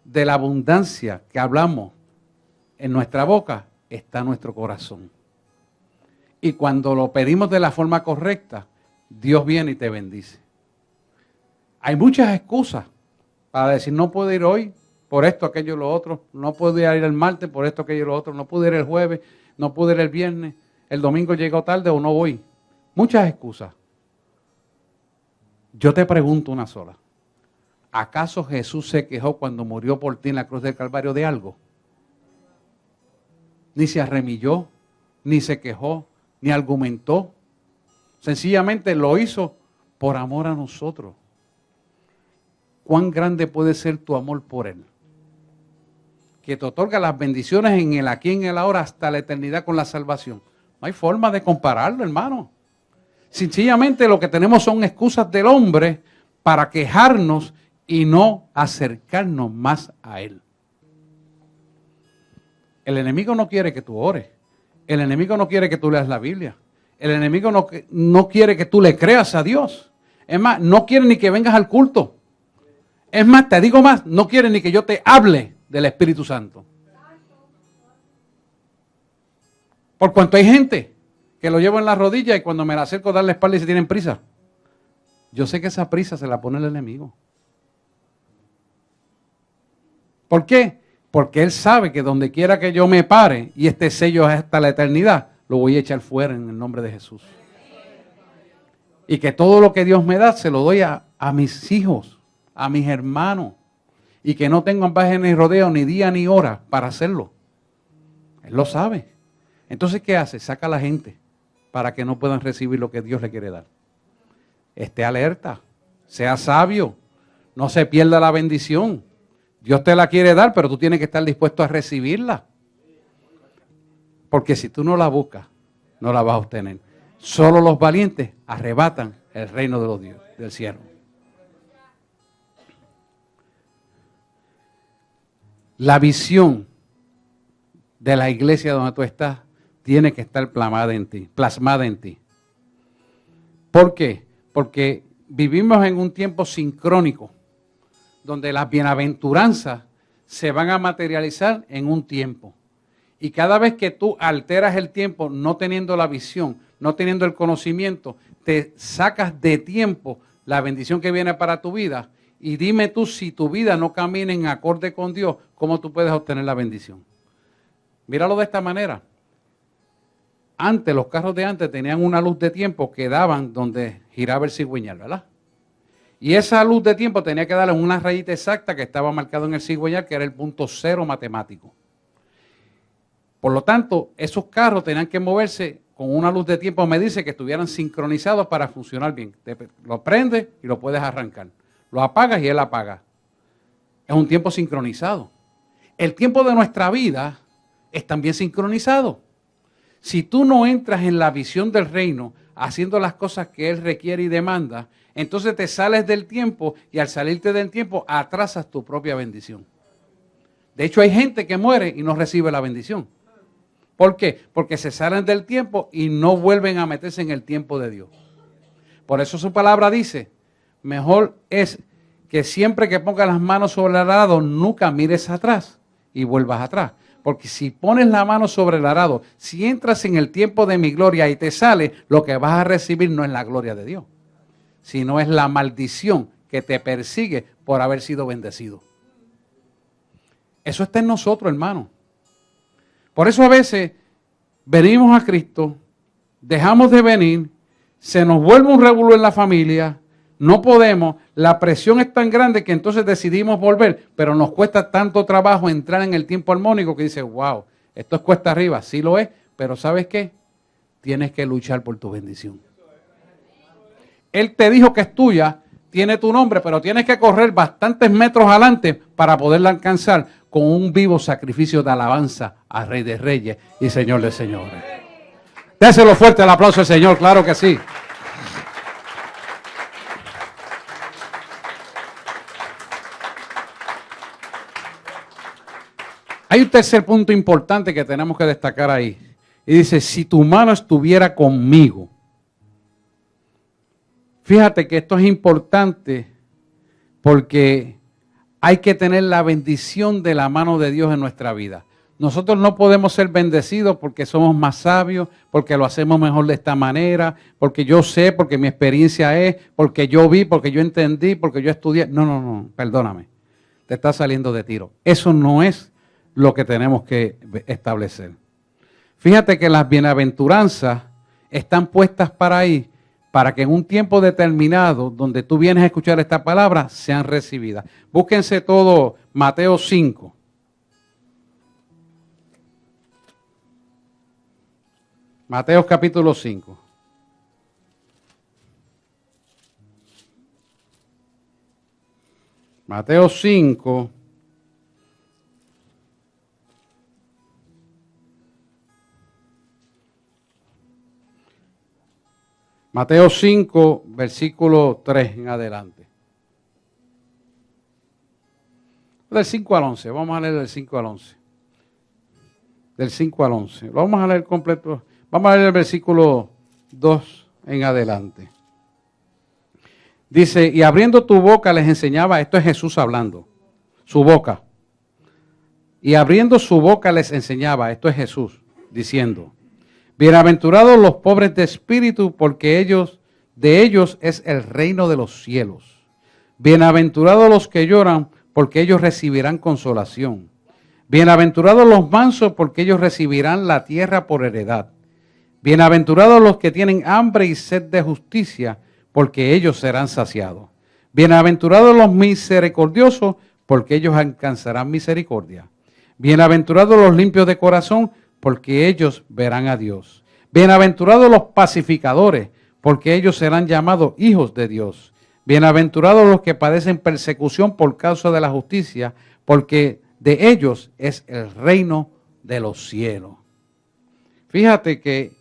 De la abundancia que hablamos en nuestra boca está nuestro corazón. Y cuando lo pedimos de la forma correcta, Dios viene y te bendice. Hay muchas excusas para decir, no puedo ir hoy por esto, aquello, lo otro. No puedo ir el martes por esto, aquello, lo otro. No pude ir el jueves, no pude ir el viernes. El domingo llegó tarde o no voy. Muchas excusas. Yo te pregunto una sola. ¿Acaso Jesús se quejó cuando murió por ti en la cruz del Calvario de algo? Ni se arremilló, ni se quejó, ni argumentó. Sencillamente lo hizo por amor a nosotros. ¿Cuán grande puede ser tu amor por Él? Que te otorga las bendiciones en el aquí, en el ahora, hasta la eternidad con la salvación. No hay forma de compararlo, hermano. Sencillamente lo que tenemos son excusas del hombre para quejarnos y no acercarnos más a Él. El enemigo no quiere que tú ores. El enemigo no quiere que tú leas la Biblia. El enemigo no quiere que tú le creas a Dios. Es más, no quiere ni que vengas al culto. Es más, te digo más, no quiere ni que yo te hable del Espíritu Santo. Por cuanto hay gente que lo llevo en la rodilla y cuando me la acerco a darle la espalda y se tienen prisa. Yo sé que esa prisa se la pone el enemigo. ¿Por qué? Porque él sabe que donde quiera que yo me pare y este sello es hasta la eternidad, lo voy a echar fuera en el nombre de Jesús. Y que todo lo que Dios me da se lo doy a mis hijos, a mis hermanos. Y que no tengo ambaje ni rodeo, ni día ni hora para hacerlo. Él lo sabe. Entonces, ¿qué hace? Saca a la gente para que no puedan recibir lo que Dios le quiere dar. Esté alerta, sea sabio, no se pierda la bendición. Dios te la quiere dar, pero tú tienes que estar dispuesto a recibirla. Porque si tú no la buscas, no la vas a obtener. Solo los valientes arrebatan el reino de los dioses, del cielo. La visión de la iglesia donde tú estás tiene que estar plasmada en ti. ¿Por qué? Porque vivimos en un tiempo sincrónico, donde las bienaventuranzas se van a materializar en un tiempo. Y cada vez que tú alteras el tiempo, no teniendo la visión, no teniendo el conocimiento, te sacas de tiempo la bendición que viene para tu vida. Y dime tú, si tu vida no camina en acorde con Dios, ¿cómo tú puedes obtener la bendición? Míralo de esta manera. Antes, los carros de antes tenían una luz de tiempo que daban donde giraba el cigüeñal, ¿verdad? Y esa luz de tiempo tenía que darle una rayita exacta que estaba marcado en el cigüeñal, que era el punto cero matemático. Por lo tanto, esos carros tenían que moverse con una luz de tiempo, me dice, que estuvieran sincronizados para funcionar bien. Lo prendes y lo puedes arrancar. Lo apagas y él apaga. Es un tiempo sincronizado. El tiempo de nuestra vida es también sincronizado. Si tú no entras en la visión del reino, haciendo las cosas que Él requiere y demanda, entonces te sales del tiempo y al salirte del tiempo atrasas tu propia bendición. De hecho, hay gente que muere y no recibe la bendición. ¿Por qué? Porque se salen del tiempo y no vuelven a meterse en el tiempo de Dios. Por eso su palabra dice, mejor es que siempre que pongas las manos sobre el arado, nunca mires atrás y vuelvas atrás. Porque si pones la mano sobre el arado, si entras en el tiempo de mi gloria y te sale, lo que vas a recibir no es la gloria de Dios, sino es la maldición que te persigue por haber sido bendecido. Eso está en nosotros, hermano. Por eso a veces venimos a Cristo, dejamos de venir, se nos vuelve un revolú en la familia, no podemos, la presión es tan grande que entonces decidimos volver, pero nos cuesta tanto trabajo entrar en el tiempo armónico que dices, wow, esto es cuesta arriba, sí lo es, pero ¿sabes qué? Tienes que luchar por tu bendición. Él te dijo que es tuya, tiene tu nombre, pero tienes que correr bastantes metros adelante para poderla alcanzar con un vivo sacrificio de alabanza al Rey de Reyes y Señor de Señores. Déselo fuerte el aplauso al Señor, claro que sí. Hay un tercer punto importante que tenemos que destacar ahí. Y dice, si tu mano estuviera conmigo. Fíjate que esto es importante porque hay que tener la bendición de la mano de Dios en nuestra vida. Nosotros no podemos ser bendecidos porque somos más sabios, porque lo hacemos mejor de esta manera, porque yo sé, porque mi experiencia es, porque yo vi, porque yo entendí, porque yo estudié. No, perdóname. Te está saliendo de tiro. Eso no es lo que tenemos que establecer. Fíjate que las bienaventuranzas están puestas para ahí, para que en un tiempo determinado, donde tú vienes a escuchar esta palabra, sean recibidas. Búsquense todo Mateo 5. Mateo capítulo 5. Mateo 5. Mateo 5, versículo 3 en adelante. Del 5 al 11, vamos a leer del 5 al 11. Del 5 al 11. Lo vamos a leer completo. Vamos a leer el versículo 2 en adelante. Dice, y abriendo tu boca les enseñaba, esto es Jesús hablando, su boca. Y abriendo su boca les enseñaba, esto es Jesús, diciendo, bienaventurados los pobres de espíritu, porque de ellos es el reino de los cielos. Bienaventurados los que lloran, porque ellos recibirán consolación. Bienaventurados los mansos, porque ellos recibirán la tierra por heredad. Bienaventurados los que tienen hambre y sed de justicia, porque ellos serán saciados. Bienaventurados los misericordiosos, porque ellos alcanzarán misericordia. Bienaventurados los limpios de corazón, porque ellos verán a Dios. Bienaventurados los pacificadores, porque ellos serán llamados hijos de Dios. Bienaventurados los que padecen persecución por causa de la justicia, porque de ellos es el reino de los cielos. Fíjate que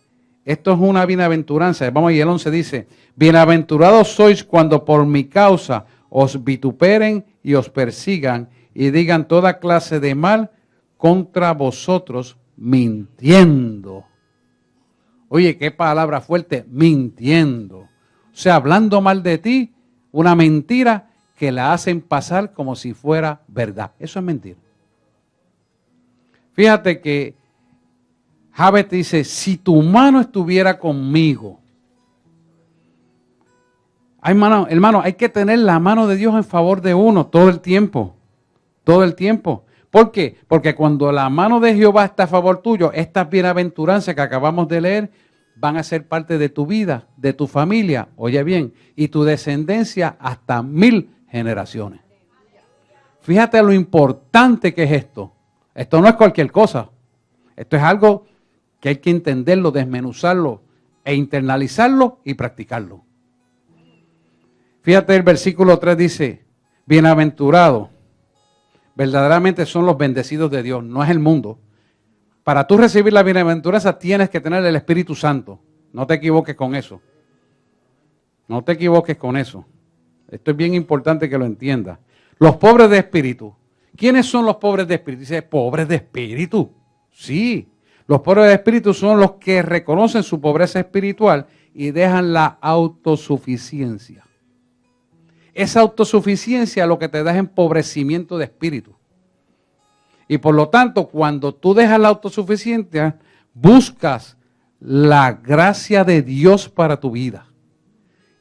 esto es una bienaventuranza. Vamos, y el 11 dice, bienaventurados sois cuando por mi causa os vituperen y os persigan y digan toda clase de mal contra vosotros mintiendo. Oye, qué palabra fuerte, mintiendo. O sea, hablando mal de ti, una mentira que la hacen pasar como si fuera verdad. Eso es mentir. Fíjate que Javes dice, si tu mano estuviera conmigo. Hermano, hay que tener la mano de Dios en favor de uno todo el tiempo. Todo el tiempo. ¿Por qué? Porque cuando la mano de Jehová está a favor tuyo, estas bienaventuranzas que acabamos de leer van a ser parte de tu vida, de tu familia, oye bien, y tu descendencia hasta 1000 generaciones. Fíjate lo importante que es esto. Esto no es cualquier cosa. Esto es algo que hay que entenderlo, desmenuzarlo e internalizarlo y practicarlo. Fíjate, el versículo 3 dice, bienaventurados, verdaderamente son los bendecidos de Dios, no es el mundo. Para tú recibir la bienaventuranza tienes que tener el Espíritu Santo. No te equivoques con eso. No te equivoques con eso. Esto es bien importante que lo entiendas. Los pobres de espíritu. ¿Quiénes son los pobres de espíritu? Dice, pobres de espíritu. Sí. Los pobres de espíritu son los que reconocen su pobreza espiritual y dejan la autosuficiencia. Esa autosuficiencia lo que te da es empobrecimiento de espíritu. Y por lo tanto, cuando tú dejas la autosuficiencia, buscas la gracia de Dios para tu vida.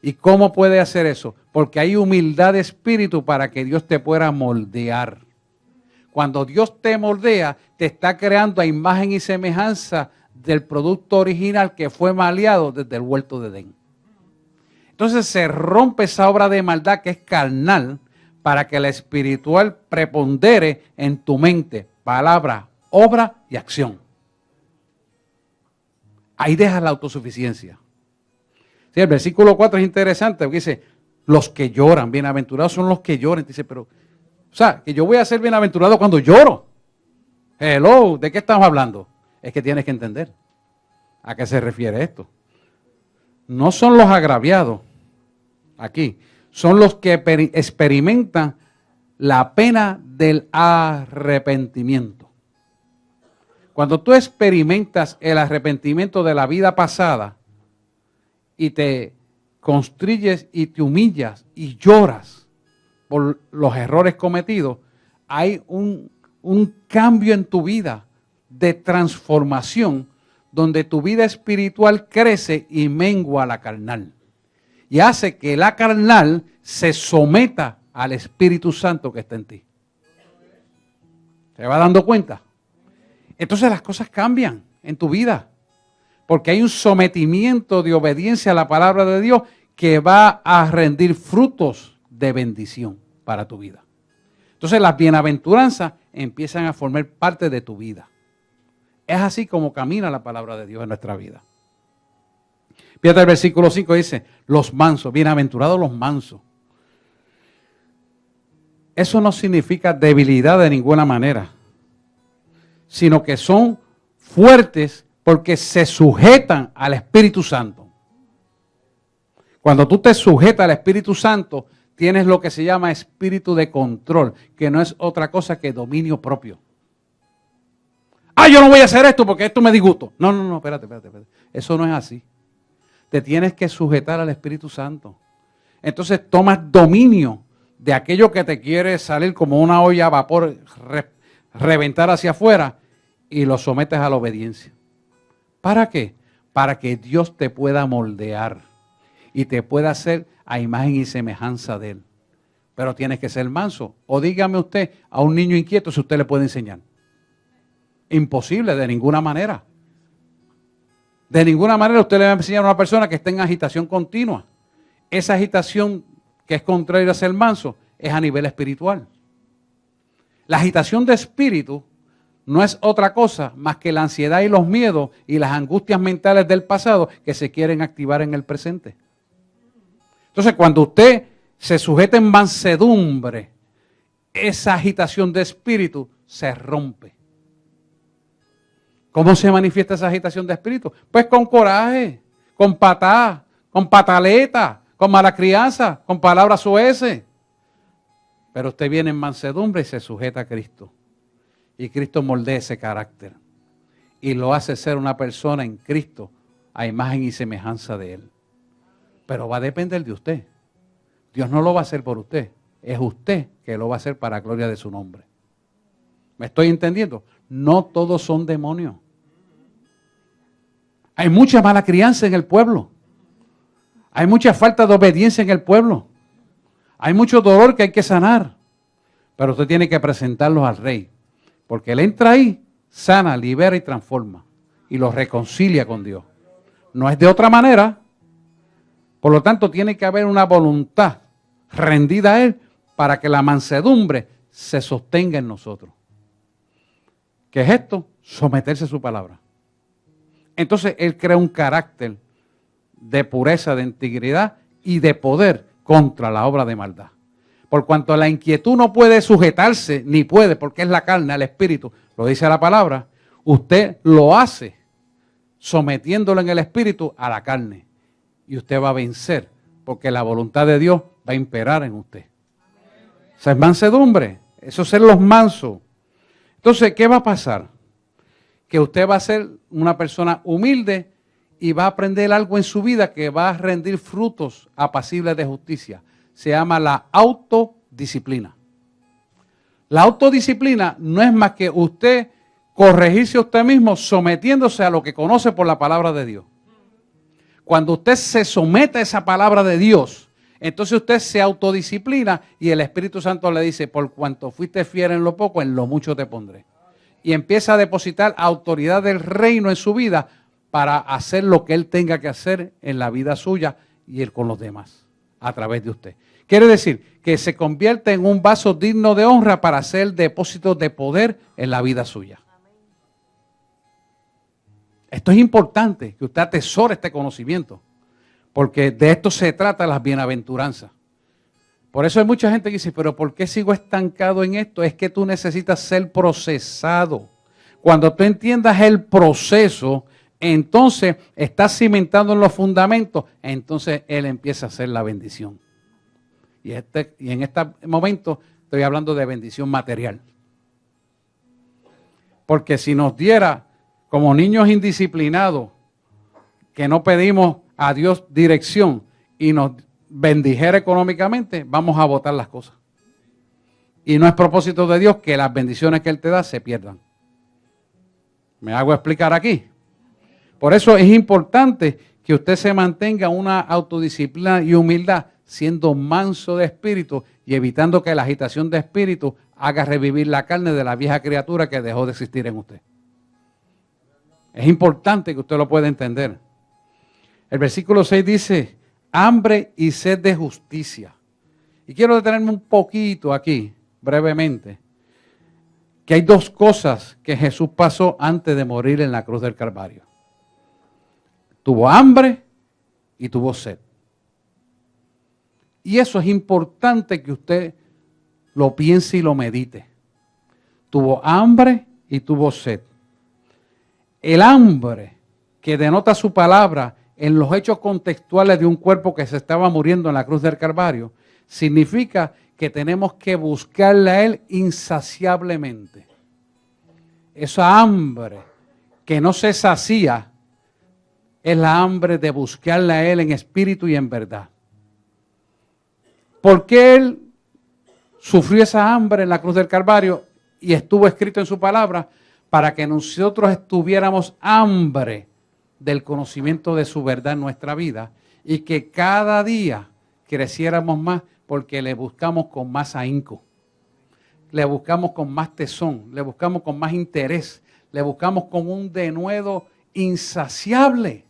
¿Y cómo puede hacer eso? Porque hay humildad de espíritu para que Dios te pueda moldear. Cuando Dios te moldea, te está creando a imagen y semejanza del producto original que fue maleado desde el huerto de Edén. Entonces se rompe esa obra de maldad que es carnal para que la espiritual prepondere en tu mente, palabra, obra y acción. Ahí dejas la autosuficiencia. Sí, el versículo 4 es interesante porque dice, los que lloran, bienaventurados son los que lloran. Dice, pero, o sea, que yo voy a ser bienaventurado cuando lloro. Hello, ¿de qué estamos hablando? Es que tienes que entender a qué se refiere esto. No son los agraviados aquí, son los que experimentan la pena del arrepentimiento. Cuando tú experimentas el arrepentimiento de la vida pasada y te constriyes y te humillas y lloras por los errores cometidos, hay un cambio en tu vida de transformación donde tu vida espiritual crece y mengua la carnal. Y hace que la carnal se someta al Espíritu Santo que está en ti. ¿Se va dando cuenta? Entonces las cosas cambian en tu vida. Porque hay un sometimiento de obediencia a la palabra de Dios que va a rendir frutos de bendición para tu vida. Entonces las bienaventuranzas empiezan a formar parte de tu vida. Es así como camina la palabra de Dios en nuestra vida. Fíjate el versículo 5 dice, los mansos, bienaventurados los mansos. Eso no significa debilidad de ninguna manera, sino que son fuertes porque se sujetan al Espíritu Santo. Cuando tú te sujetas al Espíritu Santo, tienes lo que se llama espíritu de control, que no es otra cosa que dominio propio. Yo no voy a hacer esto porque esto me disgusto. No, espérate. Eso no es así. Te tienes que sujetar al Espíritu Santo. Entonces tomas dominio de aquello que te quiere salir como una olla a vapor, reventar hacia afuera, y lo sometes a la obediencia. ¿Para qué? Para que Dios te pueda moldear y te pueda hacer a imagen y semejanza de Él. Pero tienes que ser manso. O dígame usted a un niño inquieto si usted le puede enseñar. Imposible, de ninguna manera. De ninguna manera usted le va a enseñar a una persona que está en agitación continua. Esa agitación que es contraria a ser manso es a nivel espiritual. La agitación de espíritu no es otra cosa más que la ansiedad y los miedos y las angustias mentales del pasado que se quieren activar en el presente. Entonces, cuando usted se sujeta en mansedumbre, esa agitación de espíritu se rompe. ¿Cómo se manifiesta esa agitación de espíritu? Pues con coraje, con patá, con pataleta, con mala crianza, con palabras soeces. Pero usted viene en mansedumbre y se sujeta a Cristo. Y Cristo moldea ese carácter. Y lo hace ser una persona en Cristo a imagen y semejanza de Él. Pero va a depender de usted. Dios no lo va a hacer por usted. Es usted que lo va a hacer para la gloria de su nombre. ¿Me estoy entendiendo? No todos son demonios. Hay mucha mala crianza en el pueblo. Hay mucha falta de obediencia en el pueblo. Hay mucho dolor que hay que sanar. Pero usted tiene que presentarlos al Rey. Porque Él entra ahí, sana, libera y transforma. Y los reconcilia con Dios. No es de otra manera. Por lo tanto, tiene que haber una voluntad rendida a Él para que la mansedumbre se sostenga en nosotros. ¿Qué es esto? Someterse a su palabra. Entonces, Él crea un carácter de pureza, de integridad y de poder contra la obra de maldad. Por cuanto la inquietud no puede sujetarse, ni puede, porque es la carne, el espíritu, lo dice la palabra, usted lo hace sometiéndolo en el espíritu a la carne. Y usted va a vencer, porque la voluntad de Dios va a imperar en usted. Esa es mansedumbre, eso es ser los mansos. Entonces, ¿qué va a pasar? Que usted va a ser una persona humilde y va a aprender algo en su vida que va a rendir frutos apacibles de justicia. Se llama la autodisciplina. La autodisciplina no es más que usted corregirse a usted mismo sometiéndose a lo que conoce por la palabra de Dios. Cuando usted se somete a esa palabra de Dios, entonces usted se autodisciplina y el Espíritu Santo le dice, por cuanto fuiste fiel en lo poco, en lo mucho te pondré. Y empieza a depositar autoridad del reino en su vida para hacer lo que Él tenga que hacer en la vida suya y Él con los demás, a través de usted. Quiere decir que se convierte en un vaso digno de honra para hacer depósitos de poder en la vida suya. Esto es importante, que usted atesore este conocimiento, porque de esto se trata las bienaventuranzas. Por eso hay mucha gente que dice, pero ¿por qué sigo estancado en esto? Es que tú necesitas ser procesado. Cuando tú entiendas el proceso, entonces estás cimentando en los fundamentos, entonces Él empieza a hacer la bendición. Y en este momento estoy hablando de bendición material. Porque si nos diera como niños indisciplinados, que no pedimos a Dios dirección y nos bendijera económicamente, vamos a botar las cosas. Y no es propósito de Dios que las bendiciones que Él te da se pierdan. ¿Me hago explicar aquí? Por eso es importante que usted se mantenga una autodisciplina y humildad, siendo manso de espíritu y evitando que la agitación de espíritu haga revivir la carne de la vieja criatura que dejó de existir en usted. Es importante que usted lo pueda entender. El versículo 6 dice, hambre y sed de justicia. Y quiero detenerme un poquito aquí, brevemente, que hay dos cosas que Jesús pasó antes de morir en la cruz del Calvario. Tuvo hambre y tuvo sed. Y eso es importante que usted lo piense y lo medite. Tuvo hambre y tuvo sed. El hambre que denota su palabra en los hechos contextuales de un cuerpo que se estaba muriendo en la cruz del Calvario, significa que tenemos que buscarle a Él insaciablemente. Esa hambre que no se sacía es la hambre de buscarle a Él en espíritu y en verdad. ¿Por qué Él sufrió esa hambre en la cruz del Calvario y estuvo escrito en su palabra? Para que nosotros tuviéramos hambre del conocimiento de su verdad en nuestra vida y que cada día creciéramos más porque le buscamos con más ahínco, le buscamos con más tesón, le buscamos con más interés, le buscamos con un denuedo insaciable.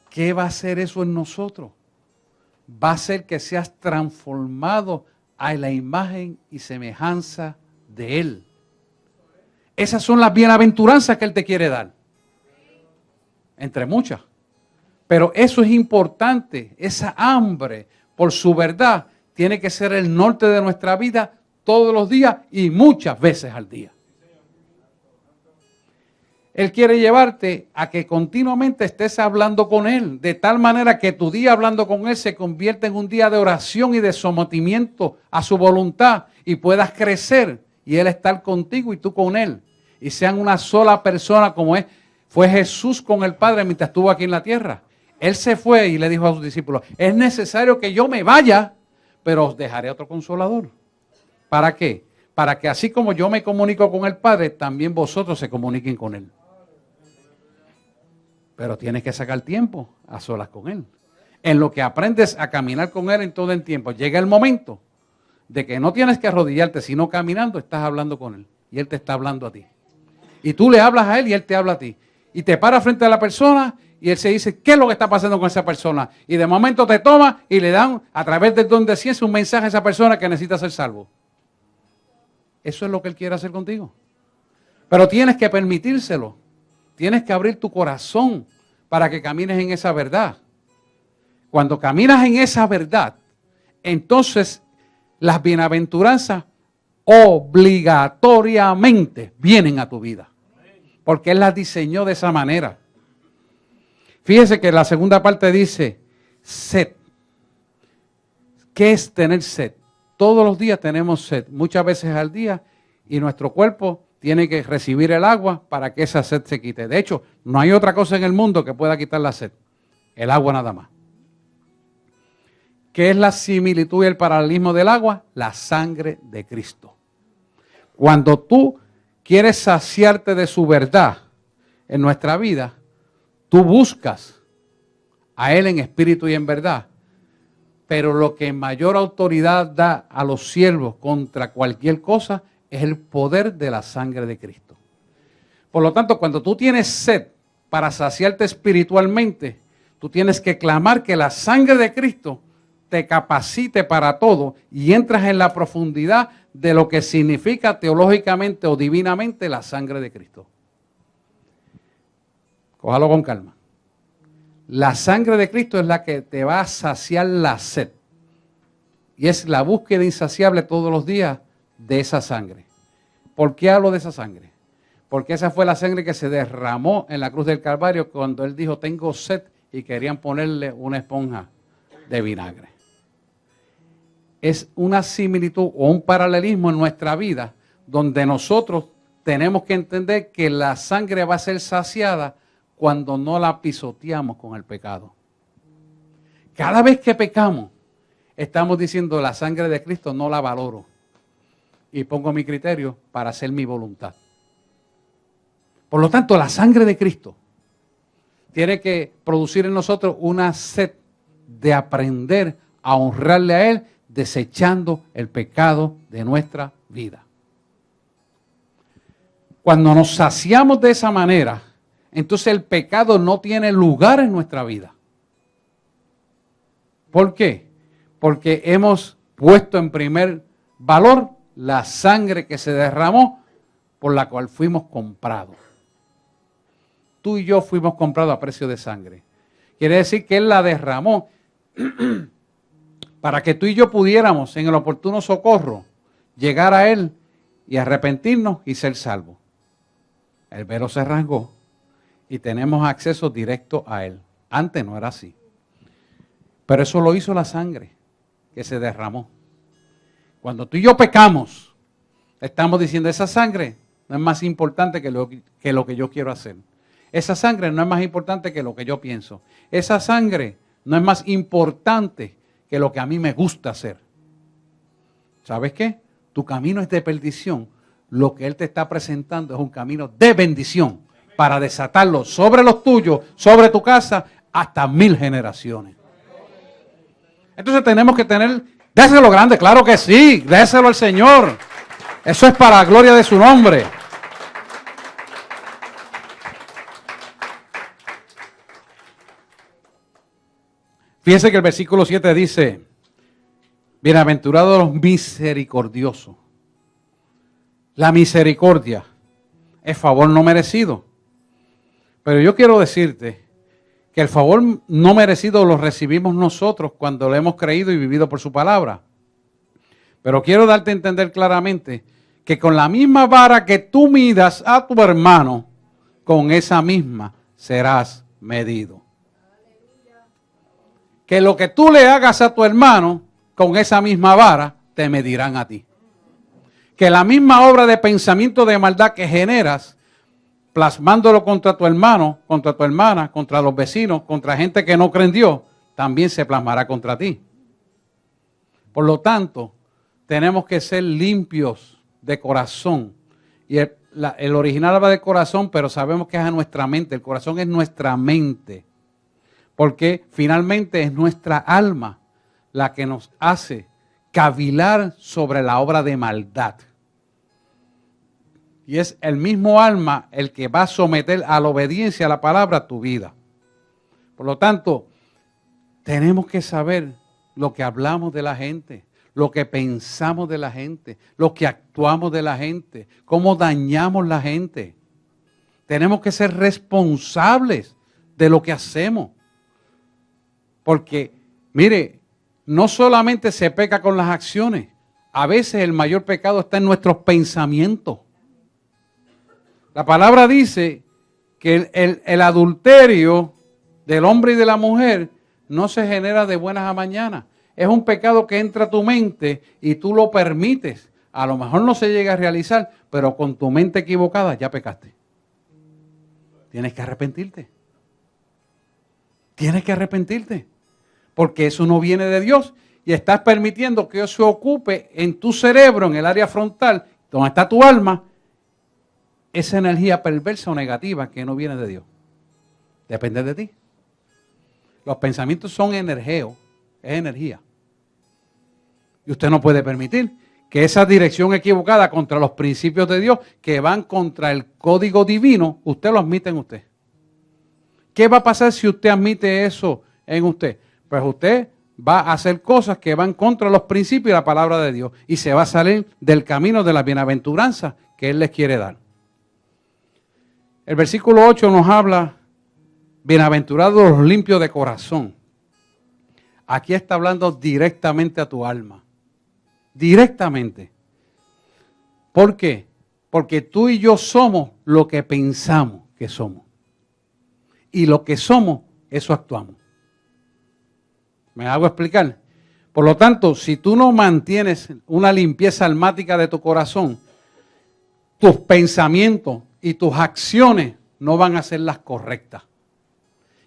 ¿Qué va a hacer eso en nosotros? Va a hacer que seas transformado a la imagen y semejanza de Él. Esas son las bienaventuranzas que Él te quiere dar. Entre muchas. Pero eso es importante. Esa hambre por su verdad tiene que ser el norte de nuestra vida todos los días y muchas veces al día. Él quiere llevarte a que continuamente estés hablando con Él, de tal manera que tu día hablando con Él se convierta en un día de oración y de sometimiento a su voluntad y puedas crecer y Él estar contigo y tú con Él. Y sean una sola persona como fue Jesús con el Padre mientras estuvo aquí en la tierra. Él se fue y le dijo a sus discípulos, es necesario que yo me vaya, pero os dejaré otro consolador. ¿Para qué? Para que así como yo me comunico con el Padre, también vosotros se comuniquen con Él. Pero tienes que sacar tiempo a solas con Él. En lo que aprendes a caminar con Él en todo el tiempo, llega el momento de que no tienes que arrodillarte, sino caminando, estás hablando con Él. Y Él te está hablando a ti. Y tú le hablas a Él y Él te habla a ti. Y te para frente a la persona y Él se dice, ¿qué es lo que está pasando con esa persona? Y de momento te toma y le dan a través del don de ciencia un mensaje a esa persona que necesita ser salvo. Eso es lo que Él quiere hacer contigo. Pero tienes que permitírselo. Tienes que abrir tu corazón para que camines en esa verdad. Cuando caminas en esa verdad, entonces las bienaventuranzas obligatoriamente vienen a tu vida. Porque Él las diseñó de esa manera. Fíjese que la segunda parte dice, sed. ¿Qué es tener sed? Todos los días tenemos sed, muchas veces al día, y nuestro cuerpo tiene que recibir el agua para que esa sed se quite. De hecho, no hay otra cosa en el mundo que pueda quitar la sed. El agua nada más. ¿Qué es la similitud y el paralelismo del agua? La sangre de Cristo. Cuando tú quieres saciarte de su verdad en nuestra vida, tú buscas a Él en espíritu y en verdad. Pero lo que mayor autoridad da a los siervos contra cualquier cosa es el poder de la sangre de Cristo. Por lo tanto, cuando tú tienes sed para saciarte espiritualmente, tú tienes que clamar que la sangre de Cristo te capacite para todo y entras en la profundidad de lo que significa teológicamente o divinamente la sangre de Cristo. Cójalo con calma. La sangre de Cristo es la que te va a saciar la sed. Y es la búsqueda insaciable todos los días de esa sangre. ¿Por qué hablo de esa sangre? Porque esa fue la sangre que se derramó en la cruz del Calvario cuando Él dijo, tengo sed, y querían ponerle una esponja de vinagre. Es una similitud o un paralelismo en nuestra vida donde nosotros tenemos que entender que la sangre va a ser saciada cuando no la pisoteamos con el pecado. Cada vez que pecamos, estamos diciendo la sangre de Cristo no la valoro y pongo mi criterio para hacer mi voluntad. Por lo tanto, la sangre de Cristo tiene que producir en nosotros una sed de aprender a honrarle a Él, desechando el pecado de nuestra vida. Cuando nos saciamos de esa manera, entonces el pecado no tiene lugar en nuestra vida. ¿Por qué? Porque hemos puesto en primer valor la sangre que se derramó por la cual fuimos comprados. Tú y yo fuimos comprados a precio de sangre. Quiere decir que Él la derramó para que tú y yo pudiéramos en el oportuno socorro llegar a Él y arrepentirnos y ser salvos. El velo se rasgó y tenemos acceso directo a Él. Antes no era así. Pero eso lo hizo la sangre. que se derramó. Cuando tú y yo pecamos, estamos diciendo, esa sangre no es más importante que lo que yo quiero hacer. Esa sangre no es más importante que lo que yo pienso. Esa sangre no es más importante que lo que a mí me gusta hacer. ¿Sabes qué? Tu camino es de perdición. Lo que Él te está presentando es un camino de bendición para desatarlo sobre los tuyos, sobre tu casa, hasta 1000 generaciones. Entonces tenemos que tener, déselo grande, claro que sí, déselo al Señor. Eso es para la gloria de su nombre. Fíjense que el versículo 7 dice, bienaventurados los misericordiosos. La misericordia es favor no merecido. Pero yo quiero decirte que el favor no merecido lo recibimos nosotros cuando lo hemos creído y vivido por su palabra. Pero quiero darte a entender claramente que con la misma vara que tú midas a tu hermano, con esa misma serás medido. Que lo que tú le hagas a tu hermano, con esa misma vara, te medirán a ti. Que la misma obra de pensamiento de maldad que generas, plasmándolo contra tu hermano, contra tu hermana, contra los vecinos, contra gente que no cree en Dios, también se plasmará contra ti. Por lo tanto, tenemos que ser limpios de corazón. Y el original habla de corazón, pero sabemos que es a nuestra mente. El corazón es nuestra mente. Porque finalmente es nuestra alma la que nos hace cavilar sobre la obra de maldad. Y es el mismo alma el que va a someter a la obediencia a la palabra tu vida. Por lo tanto, tenemos que saber lo que hablamos de la gente, lo que pensamos de la gente, lo que actuamos de la gente, cómo dañamos la gente. Tenemos que ser responsables de lo que hacemos. Porque, mire, no solamente se peca con las acciones, a veces el mayor pecado está en nuestros pensamientos. La palabra dice que el adulterio del hombre y de la mujer no se genera de buenas a mañana. Es un pecado que entra a tu mente y tú lo permites. A lo mejor no se llega a realizar, pero con tu mente equivocada ya pecaste. Tienes que arrepentirte. Tienes que arrepentirte. Porque eso no viene de Dios y estás permitiendo que eso se ocupe en tu cerebro, en el área frontal, donde está tu alma, esa energía perversa o negativa que no viene de Dios. Depende de ti. Los pensamientos son energeo, es energía. Y usted no puede permitir que esa dirección equivocada contra los principios de Dios, que van contra el código divino, usted lo admite en usted. ¿Qué va a pasar si usted admite eso en usted? Pues usted va a hacer cosas que van contra los principios y la palabra de Dios y se va a salir del camino de la bienaventuranza que Él les quiere dar. El versículo 8 nos habla, bienaventurados los limpios de corazón. Aquí está hablando directamente a tu alma. Directamente. ¿Por qué? Porque tú y yo somos lo que pensamos que somos. Y lo que somos, eso actuamos. ¿Me hago explicar? Por lo tanto, si tú no mantienes una limpieza almática de tu corazón, tus pensamientos y tus acciones no van a ser las correctas.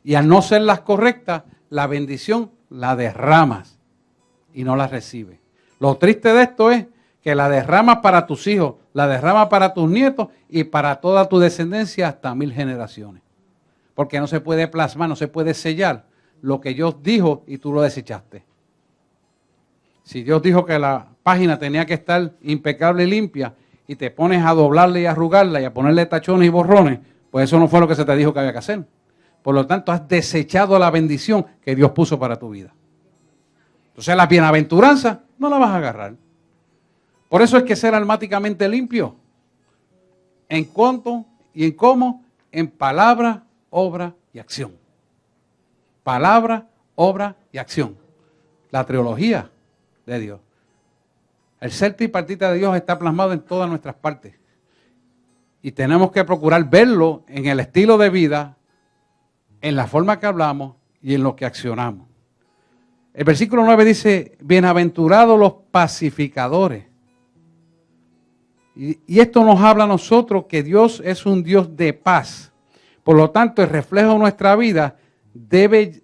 Y al no ser las correctas, la bendición la derramas y no la recibes. Lo triste de esto es que la derramas para tus hijos, la derramas para tus nietos y para toda tu descendencia hasta 1000 generaciones. Porque no se puede plasmar, no se puede sellar lo que Dios dijo y tú lo desechaste. Si Dios dijo que la página tenía que estar impecable y limpia y te pones a doblarla y arrugarla y a ponerle tachones y borrones, pues eso no fue lo que se te dijo que había que hacer. Por lo tanto, has desechado la bendición que Dios puso para tu vida. Entonces, la bienaventuranza no la vas a agarrar. Por eso es que ser almáticamente limpio. ¿En cuánto y en cómo? En palabra, obra y acción. Palabra, obra y acción. La trilogía de Dios. El ser tripartita de Dios está plasmado en todas nuestras partes. Y tenemos que procurar verlo en el estilo de vida, en la forma que hablamos y en lo que accionamos. El versículo 9 dice, bienaventurados los pacificadores. Y esto nos habla a nosotros que Dios es un Dios de paz. Por lo tanto, el reflejo de nuestra vida debe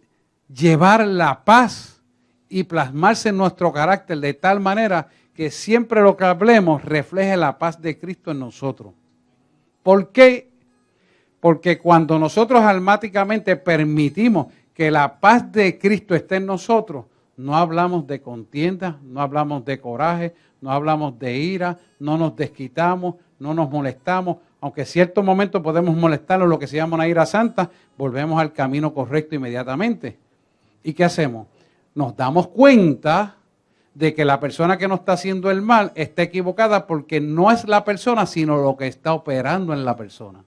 llevar la paz y plasmarse en nuestro carácter de tal manera que siempre lo que hablemos refleje la paz de Cristo en nosotros. ¿Por qué? Porque cuando nosotros almáticamente permitimos que la paz de Cristo esté en nosotros, no hablamos de contienda, no hablamos de coraje, no hablamos de ira, no nos desquitamos, no nos molestamos. Aunque en cierto momento podemos molestarnos, lo que se llama una ira santa, volvemos al camino correcto inmediatamente. ¿Y qué hacemos? Nos damos cuenta de que la persona que nos está haciendo el mal está equivocada porque no es la persona, sino lo que está operando en la persona.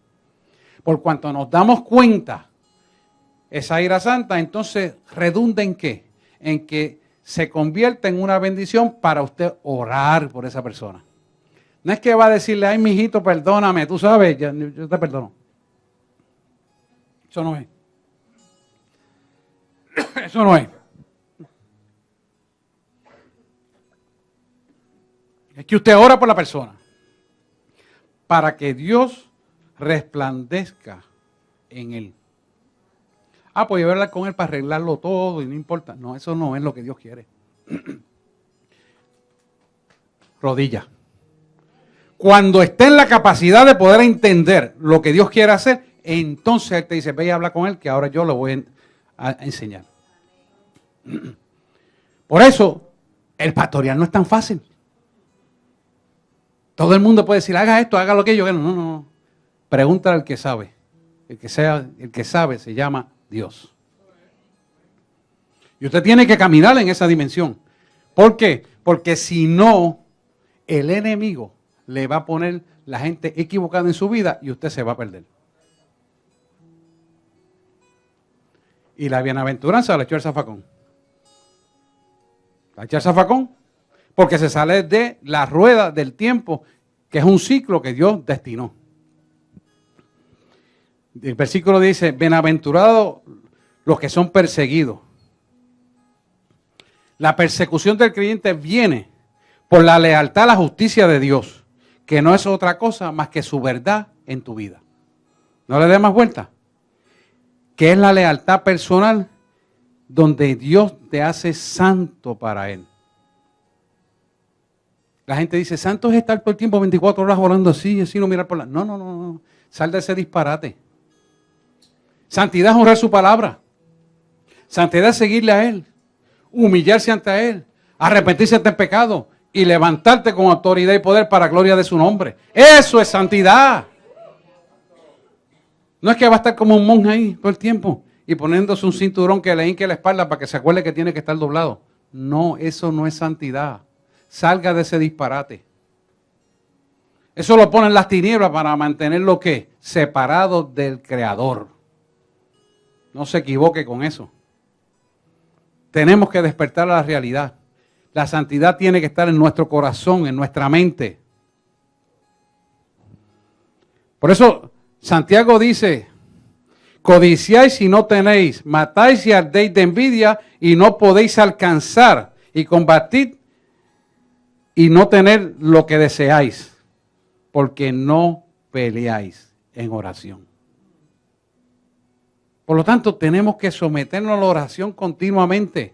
Por cuanto nos damos cuenta, esa ira santa entonces redunda ¿en qué? En que se convierte en una bendición para usted orar por esa persona. No es que va a decirle, ay, mijito, perdóname, tú sabes, yo te perdono. Eso no es. Eso no es. Es que usted ora por la persona para que Dios resplandezca en él. Ah, pues yo voy a hablar con él para arreglarlo todo y no importa. No, eso no es lo que Dios quiere. Rodilla. Cuando esté en la capacidad de poder entender lo que Dios quiere hacer, entonces Él te dice, ve y habla con Él, que ahora yo le voy a enseñar. Por eso, el pastorear no es tan fácil. Todo el mundo puede decir, haga esto, haga lo que yo quiero. No, no, no. Pregúntale al que sabe. El que sabe se llama Dios. Y usted tiene que caminar en esa dimensión. ¿Por qué? Porque si no, el enemigo le va a poner la gente equivocada en su vida y usted se va a perder. Y la bienaventuranza la echó el zafacón. La echó el zafacón porque se sale de la rueda del tiempo, que es un ciclo que Dios destinó. El versículo dice, bienaventurados los que son perseguidos. La persecución del creyente viene por la lealtad a la justicia de Dios, que no es otra cosa más que su verdad en tu vida. No le dé más vuelta. Que es la lealtad personal donde Dios te hace santo para Él. La gente dice, santo es estar todo el tiempo 24 horas orando así no mirar por la... No, no, no, no. Sal de ese disparate. Santidad es honrar su palabra. Santidad es seguirle a Él. Humillarse ante Él. Arrepentirse ante el pecado. Y levantarte con autoridad y poder para gloria de su nombre. Eso es santidad. No es que va a estar como un monje ahí todo el tiempo y poniéndose un cinturón que le hinque la espalda para que se acuerde que tiene que estar doblado. No, eso no es santidad. Salga de ese disparate. Eso lo ponen las tinieblas para mantenerlo ¿qué? Separado del Creador. No se equivoque con eso. Tenemos que despertar a la realidad. La santidad tiene que estar en nuestro corazón, en nuestra mente. Por eso Santiago dice, codiciáis y no tenéis, matáis y ardéis de envidia y no podéis alcanzar, y combatid y no tener lo que deseáis, porque no peleáis en oración. Por lo tanto, tenemos que someternos a la oración continuamente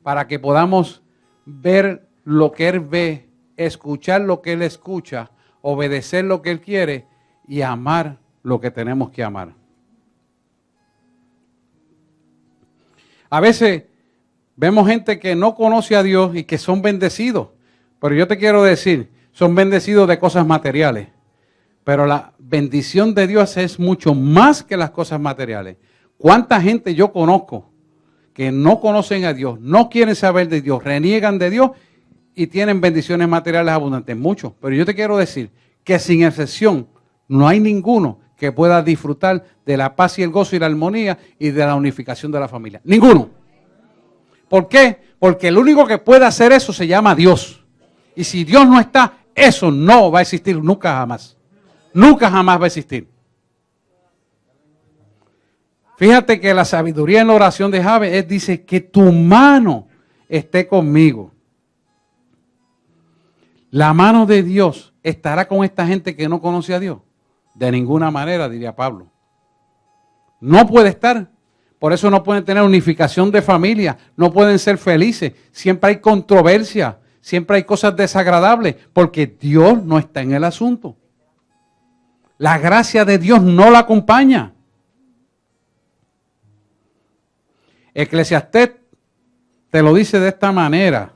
para que podamos ver lo que Él ve, escuchar lo que Él escucha, obedecer lo que Él quiere y amar lo que tenemos que amar. A veces vemos gente que no conoce a Dios y que son bendecidos, pero yo te quiero decir, son bendecidos de cosas materiales, pero la bendición de Dios es mucho más que las cosas materiales. ¿Cuánta gente yo conozco que no conocen a Dios, no quieren saber de Dios, reniegan de Dios y tienen bendiciones materiales abundantes? Muchos. Pero yo te quiero decir que sin excepción no hay ninguno que pueda disfrutar de la paz y el gozo y la armonía y de la unificación de la familia. Ninguno. ¿Por qué? Porque el único que puede hacer eso se llama Dios. Y si Dios no está, eso no va a existir nunca jamás. Nunca jamás va a existir. Fíjate que la sabiduría en la oración de Jabes dice que tu mano esté conmigo. La mano de Dios estará con esta gente que no conoce a Dios. De ninguna manera, diría Pablo. No puede estar. Por eso no pueden tener unificación de familia. No pueden ser felices. Siempre hay controversia. Siempre hay cosas desagradables. Porque Dios no está en el asunto. La gracia de Dios no la acompaña. Eclesiastés te lo dice de esta manera.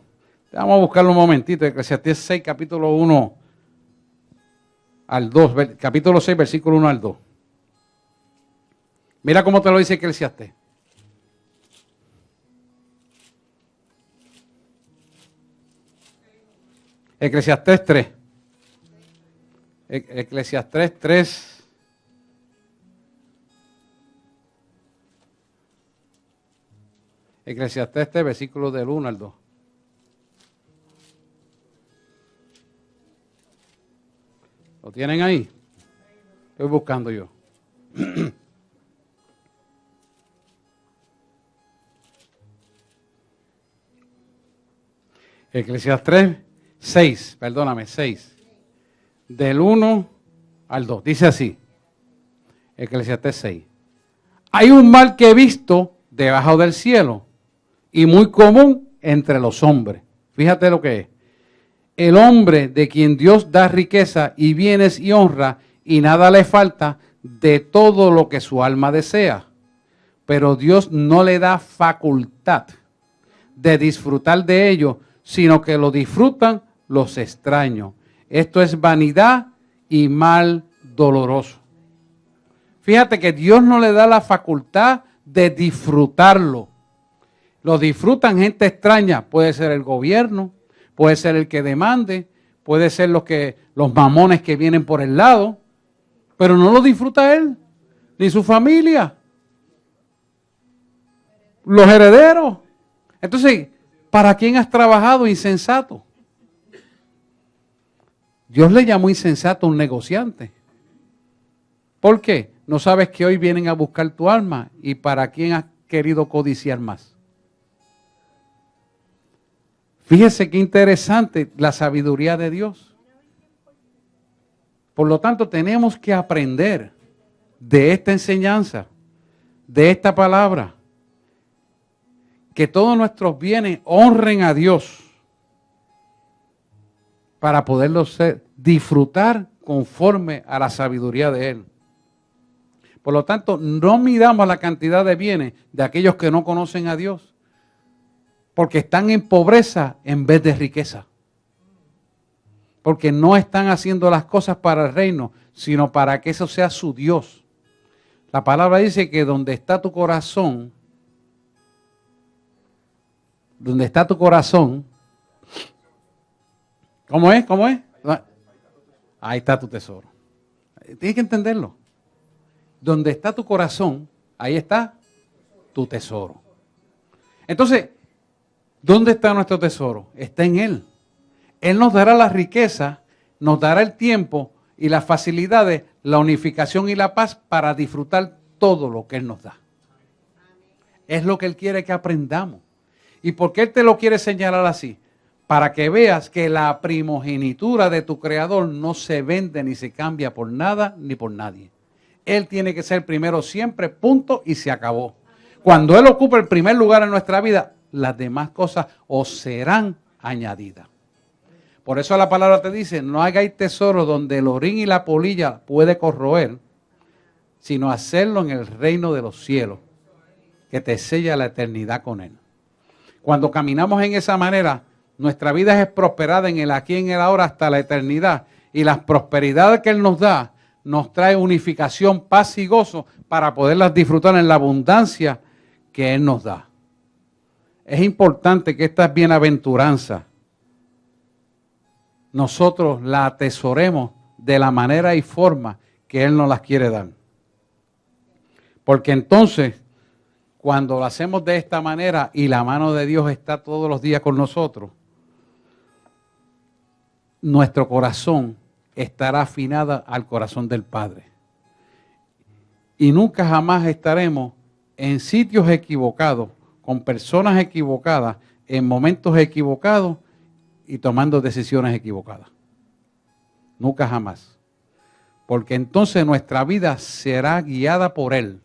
Vamos a buscarlo un momentito. Eclesiastés 6, capítulo 1 al 2. Capítulo 6, versículo 1 al 2. Mira cómo te lo dice Eclesiastés. Eclesiastés 3. Eclesiastés 3. Eclesiastés 3, versículo del 1 al 2. ¿Lo tienen ahí? Estoy buscando yo. Eclesiastés 6, perdóname, 6. Del 1 al 2. Dice así. Eclesiastés 6. Hay un mal que he visto debajo del cielo y muy común entre los hombres. Fíjate lo que es. El hombre de quien Dios da riqueza y bienes y honra y nada le falta de todo lo que su alma desea. Pero Dios no le da facultad de disfrutar de ello, sino que lo disfrutan los extraños. Esto es vanidad y mal doloroso. Fíjate que Dios no le da la facultad de disfrutarlo. Lo disfrutan gente extraña. Puede ser el gobierno, puede ser el que demande, puede ser los mamones que vienen por el lado, pero no lo disfruta él, ni su familia, los herederos. Entonces, ¿para quién has trabajado, insensato? Dios le llamó insensato a un negociante. ¿Por qué? No sabes que hoy vienen a buscar tu alma y para quién has querido codiciar más. Fíjese qué interesante la sabiduría de Dios. Por lo tanto, tenemos que aprender de esta enseñanza, de esta palabra, que todos nuestros bienes honren a Dios para poderlos disfrutar conforme a la sabiduría de Él. Por lo tanto, no midamos la cantidad de bienes de aquellos que no conocen a Dios, porque están en pobreza en vez de riqueza. Porque no están haciendo las cosas para el reino, sino para que eso sea su Dios. La palabra dice que donde está tu corazón, ¿cómo es? ¿Cómo es? Ahí está tu tesoro. Tienes que entenderlo. Donde está tu corazón, ahí está tu tesoro. Entonces, ¿dónde está nuestro tesoro? Está en Él. Él nos dará la riqueza, nos dará el tiempo y las facilidades, la unificación y la paz para disfrutar todo lo que Él nos da. Es lo que Él quiere que aprendamos. ¿Y por qué Él te lo quiere señalar así? Para que veas que la primogenitura de tu Creador no se vende ni se cambia por nada ni por nadie. Él tiene que ser primero siempre, punto, y se acabó. Cuando Él ocupa el primer lugar en nuestra vida, las demás cosas os serán añadidas. Por eso la palabra te dice, no hagáis tesoro donde el orín y la polilla puede corroer, sino hacerlo en el reino de los cielos, que te sella la eternidad con Él. Cuando caminamos en esa manera, nuestra vida es prosperada en el aquí y en el ahora hasta la eternidad. Y las prosperidades que Él nos da, nos trae unificación, paz y gozo para poderlas disfrutar en la abundancia que Él nos da. Es importante que estas bienaventuranzas nosotros las atesoremos de la manera y forma que Él nos las quiere dar. Porque entonces, cuando lo hacemos de esta manera y la mano de Dios está todos los días con nosotros, nuestro corazón estará afinado al corazón del Padre. Y nunca jamás estaremos en sitios equivocados, con personas equivocadas, en momentos equivocados y tomando decisiones equivocadas. Nunca jamás. Porque entonces nuestra vida será guiada por Él,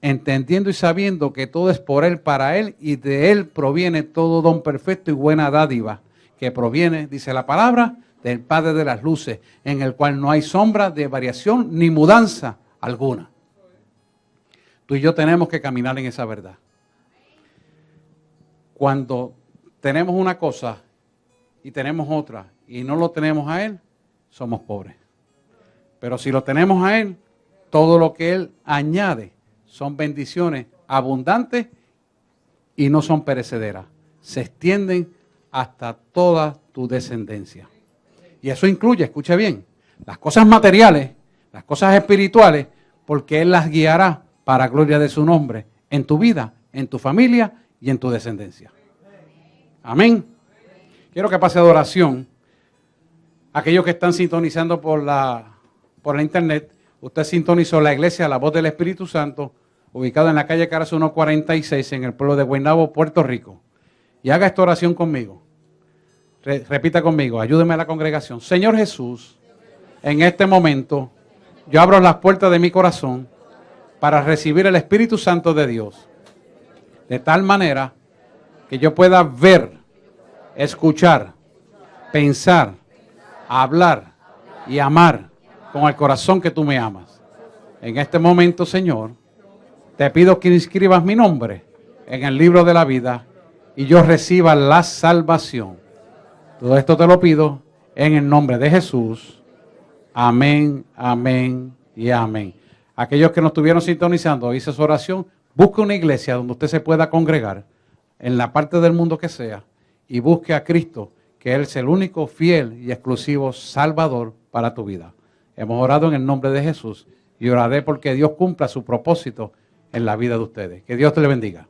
entendiendo y sabiendo que todo es por Él, para Él, y de Él proviene todo don perfecto y buena dádiva, que proviene, dice la palabra, del Padre de las luces, en el cual no hay sombra de variación ni mudanza alguna. Tú y yo tenemos que caminar en esa verdad. Cuando tenemos una cosa y tenemos otra y no lo tenemos a Él, somos pobres. Pero si lo tenemos a Él, todo lo que Él añade son bendiciones abundantes y no son perecederas. Se extienden hasta toda tu descendencia. Y eso incluye, escucha bien, las cosas materiales, las cosas espirituales, porque Él las guiará para gloria de su nombre en tu vida, en tu familia y en tu descendencia. Amén. Quiero que pase adoración. Aquellos que están sintonizando por la internet, usted sintonizó la iglesia La Voz del Espíritu Santo, ubicada en la calle Caras 146 en el pueblo de Guaynabo, Puerto Rico. Y haga esta oración conmigo. Repita conmigo, ayúdeme a la congregación. Señor Jesús, en este momento yo abro las puertas de mi corazón para recibir el Espíritu Santo de Dios. De tal manera que yo pueda ver, escuchar, pensar, hablar y amar con el corazón que tú me amas. En este momento, Señor, te pido que inscribas mi nombre en el libro de la vida y yo reciba la salvación. Todo esto te lo pido en el nombre de Jesús. Amén, amén y amén. Aquellos que nos estuvieron sintonizando, hice su oración, busque una iglesia donde usted se pueda congregar, en la parte del mundo que sea, y busque a Cristo, que Él es el único fiel y exclusivo Salvador para tu vida. Hemos orado en el nombre de Jesús y oraré porque Dios cumpla su propósito en la vida de ustedes. Que Dios te le bendiga.